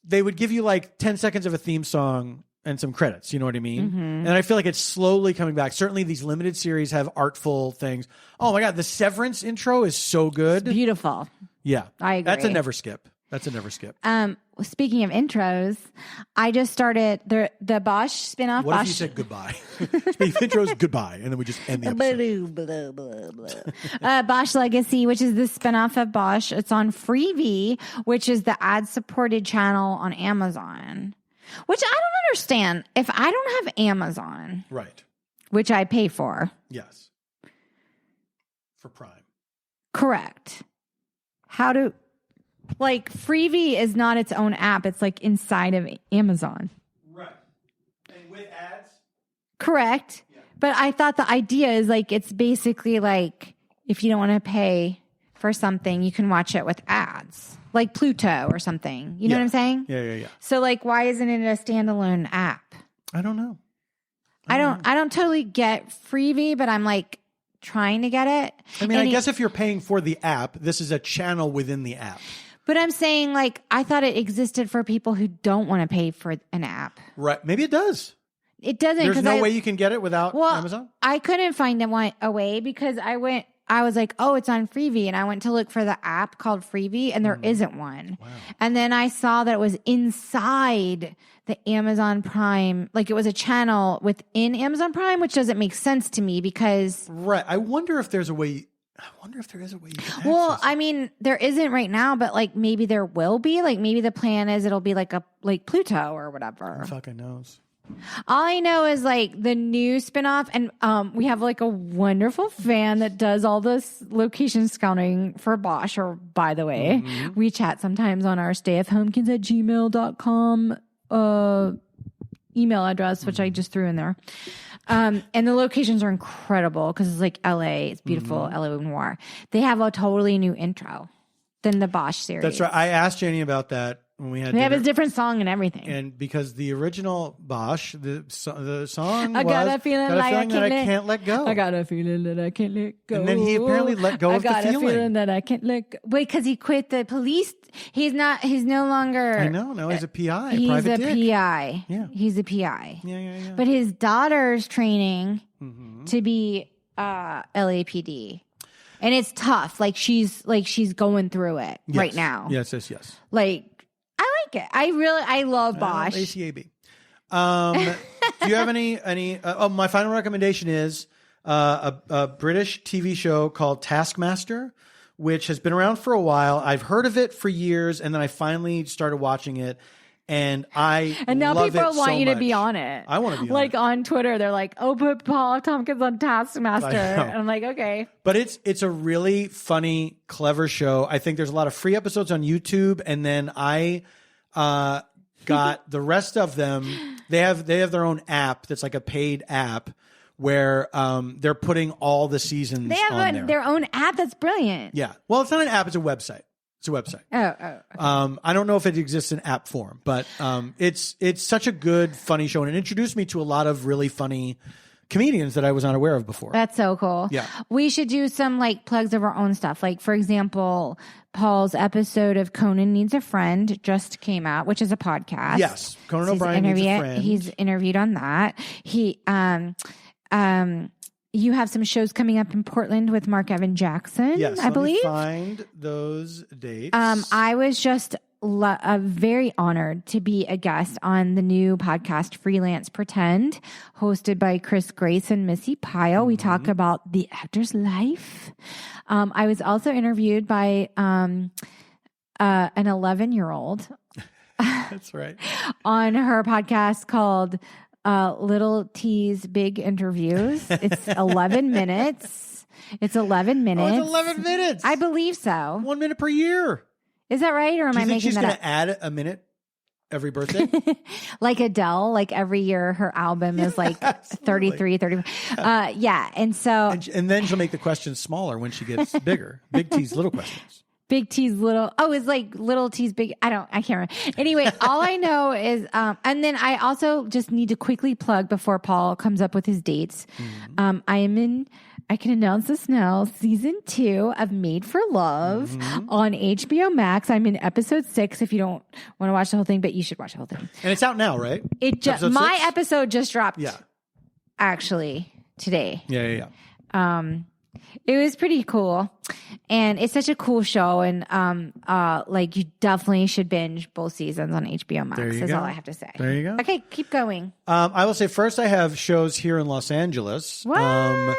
they would give you like 10 seconds of a theme song and some credits, you know what I mean? Mm-hmm. And I feel like it's slowly coming back. Certainly these limited series have artful things. Oh my God, the Severance intro is so good. It's beautiful. Yeah. I agree. That's a never skip. Speaking of intros, I just started the Bosch spinoff. What if you said goodbye? Speaking of intros, goodbye. And then we just end the episode. Blah, blah, blah. Bosch Legacy, which is the spinoff of Bosch. It's on Freevee, which is the ad-supported channel on Amazon. Which I don't understand. If I don't have Amazon, right, which I pay for, yes, for Prime, correct. Freevee is not its own app. It's like inside of Amazon, right, and with ads, correct. Yeah. But I thought the idea is like it's basically like if you don't want to pay for something, you can watch it with ads. Like Pluto or something. You know what I'm saying? Yeah. So like why isn't it a standalone app? I don't know. I don't totally get Freevee, but I'm like trying to get it. I mean, I guess if you're paying for the app, this is a channel within the app. But I'm saying like I thought it existed for people who don't want to pay for an app. Right. Maybe it does. It doesn't. There's no way you can get it without Amazon? I couldn't find a way because I I was like, oh, it's on Freevee. And I went to look for the app called Freevee, and there isn't one. Wow. And then I saw that it was inside the Amazon Prime. Like it was a channel within Amazon Prime, which doesn't make sense to me because. Right. I wonder if there's a way. I wonder if there is a way you can Well, access it. I mean, there isn't right now, but like maybe there will be. Like maybe the plan is it'll be like Pluto or whatever. Who fucking knows? All I know is like the new spinoff, and we have like a wonderful fan that does all this location scouting for Bosch. Or by the way, we chat sometimes on our stayfhomekins@gmail.com email address, which I just threw in there. And the locations are incredible because it's like LA. It's beautiful, LA noir. They have a totally new intro than the Bosch series. That's right. I asked Janie about that when we had They have dinner. a different song and everything. And because the original Bosch, the song I got was, a feeling got a like feeling that I can't let go. I got a feeling that I can't let go. And then he apparently let go of the I got a feeling. feeling that I can't let go. Wait, because he quit the police. He's no longer. I know. No, he's a PI. He's private a dick. PI. Yeah. He's a PI. Yeah. But his daughter's training to be LAPD. And it's tough. Like she's going through it right now. Yes. Like I like it. I love Bosch. ACAB. Do you have any? My final recommendation is a British TV show called Taskmaster, which has been around for a while. I've heard of it for years, and then I finally started watching it, and now love people it want so you to much. be on it. I want to be like on Twitter. They're like, "Oh, put Paul Tompkins on Taskmaster," I know. and I'm like, "Okay." But it's a really funny, clever show. I think there's a lot of free episodes on YouTube, and then I got the rest of them. They have their own app that's like a paid app where they're putting all the seasons They have on there. their own app. That's brilliant. Yeah. Well, it's not an app; it's a website. It's a website. Oh. I don't know if it exists in app form, but it's such a good, funny show, and it introduced me to a lot of really funny comedians that I was unaware of before. That's so cool. Yeah. We should do some like plugs of our own stuff. Like, for example, Paul's episode of Conan Needs a Friend just came out, which is a podcast. Yes. Conan So O'Brien Needs a Friend. He's interviewed on that. You have some shows coming up in Portland with Mark Evan Jackson, Yes, I let me believe. find those dates. I was just very honored to be a guest on the new podcast Freelance Pretend, hosted by Chris Grace and Missy Pyle. We talk about the actor's life. I was also interviewed by an 11-year-old That's right. on her podcast called Little T's Big Interviews. It's 11 minutes. It's 11 minutes. Oh, it's 11 minutes. I believe so. 1 minute per year. Is that right? Or am Do you I think making she's that going up? to add a minute every birthday? Like Adele, like every year her album is like Absolutely. 33, 34. Yeah. And so and then she'll make the questions smaller when she gets bigger. Big T's little questions. Big T's little, it's like Little T's big. I can't remember. Anyway, all I know is, and then I also just need to quickly plug before Paul comes up with his dates. I can announce this now, season 2 of Made for Love on HBO Max. I'm in episode 6 if you don't want to watch the whole thing, but you should watch the whole thing. And it's out now, right? Episode 6? Episode just dropped. Yeah. Actually, today. Yeah. It was pretty cool, and it's such a cool show, and like you definitely should binge both seasons on HBO Max. There you Is go. all I have to say. There you go. Okay, keep going. I will say first I have shows here in Los Angeles. What?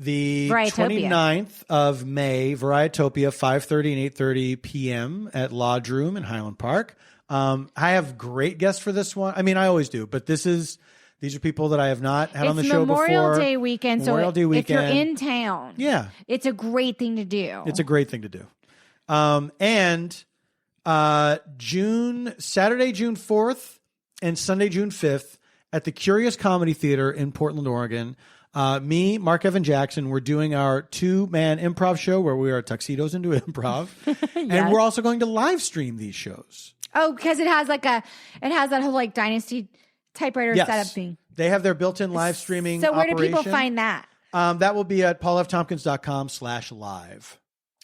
The Varietopia. 29th of May, Varietopia, 5:30 and 8:30 p.m. at Lodge Room in Highland Park. I have great guests for this one. I mean, I always do, but these are people that I have not had on the show before. It's Memorial Day weekend, Memorial Day if you're weekend. in town, Yeah. it's a great thing to do. It's a great thing to do. And Saturday, June 4th and Sunday, June 5th at the Curious Comedy Theater in Portland, Oregon. Me, Mark Evan Jackson, we're doing our 2-man improv show where we are tuxedos into improv. And we're also going to live stream these shows. Oh, because it has that whole like Dynasty typewriter setup thing. They have their built-in live streaming So where do people operation. find that? That will be at paulftompkins.com/live.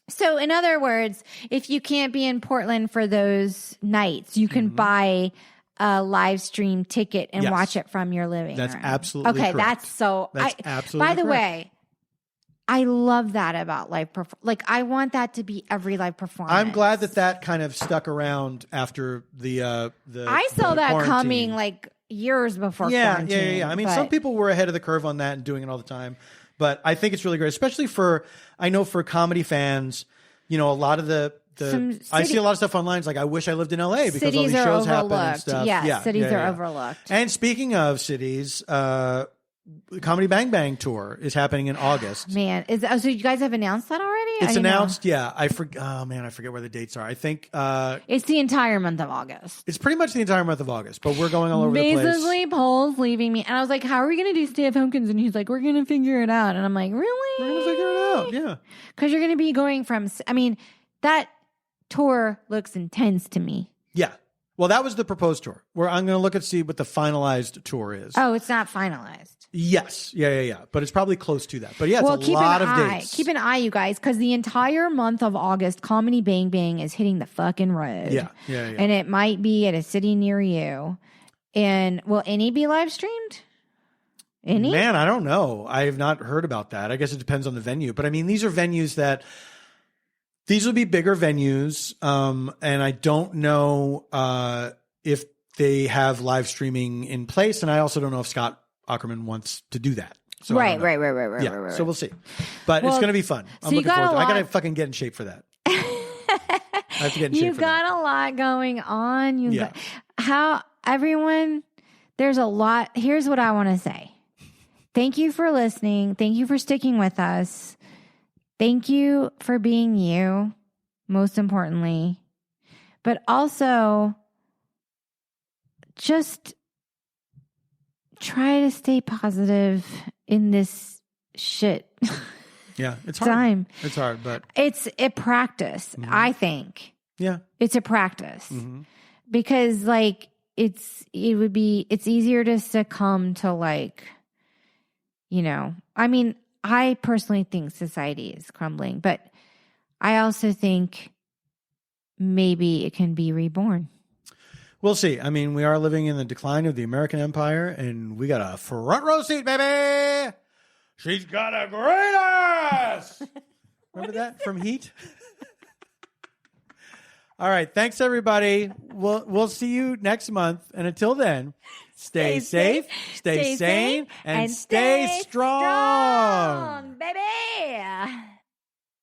So, in other words, if you can't be in Portland for those nights, you can buy a live stream ticket and Yes. watch it from your living That's room. absolutely okay. correct. That's so. That's absolutely By the correct. way, I love that about live like I want that to be every live performance. I'm glad that kind of stuck around after the I saw the that quarantine. coming like years before quarantine. I mean, some people were ahead of the curve on that and doing it all the time, but I think it's really great, especially for comedy fans. You know, a lot of I see a lot of stuff online. It's like, I wish I lived in LA because all these shows happen and stuff. Yeah, cities are overlooked. And speaking of cities, Comedy Bang Bang tour is happening in August. Man, so you guys have announced that already? It's announced, yeah. I forget where the dates are. I think it's the entire month of August. It's pretty much the entire month of August, but we're going all over the place. Basically, Paul's leaving me, and I was like, "How are we going to do Stay at Homekins?" And he's like, "We're going to figure it out." And I'm like, "Really? We're going to figure it out, yeah." Because you're going to be going from. I mean, that tour looks intense to me. Yeah. Well, that was the proposed tour. Where I'm going to look and see what the finalized tour is. Oh, it's not finalized. Yes. Yeah. But it's probably close to that. But yeah, it's a lot of dates. Keep an eye, you guys, because the entire month of August, Comedy Bang Bang is hitting the fucking road. Yeah. And it might be at a city near you. And will any be live streamed? Any? Man, I don't know. I have not heard about that. I guess it depends on the venue. But I mean, these are venues that... These will be bigger venues. And I don't know if they have live streaming in place. And I also don't know if Scott Ackerman wants to do that. So right. So we'll see. But it's going to be fun. I'm looking forward to it. I got to fucking get in shape for that. I have to get in shape for that. You've got a lot going on. There's a lot. Here's what I want to say. Thank you for listening. Thank you for sticking with us. Thank you for being you, most importantly. But also, just try to stay positive in this shit. Yeah, it's hard. Time. It's hard, but it's a practice, I think. Yeah. It's a practice. Because like it's easier to succumb to like, you know, I mean, I personally think society is crumbling, but I also think maybe it can be reborn. We'll see. I mean, we are living in the decline of the American empire, and we got a front row seat, baby. She's got a great ass. Remember that from Heat? All right. Thanks, everybody. We'll see you next month. And until then, stay safe, stay sane, and stay strong. Baby.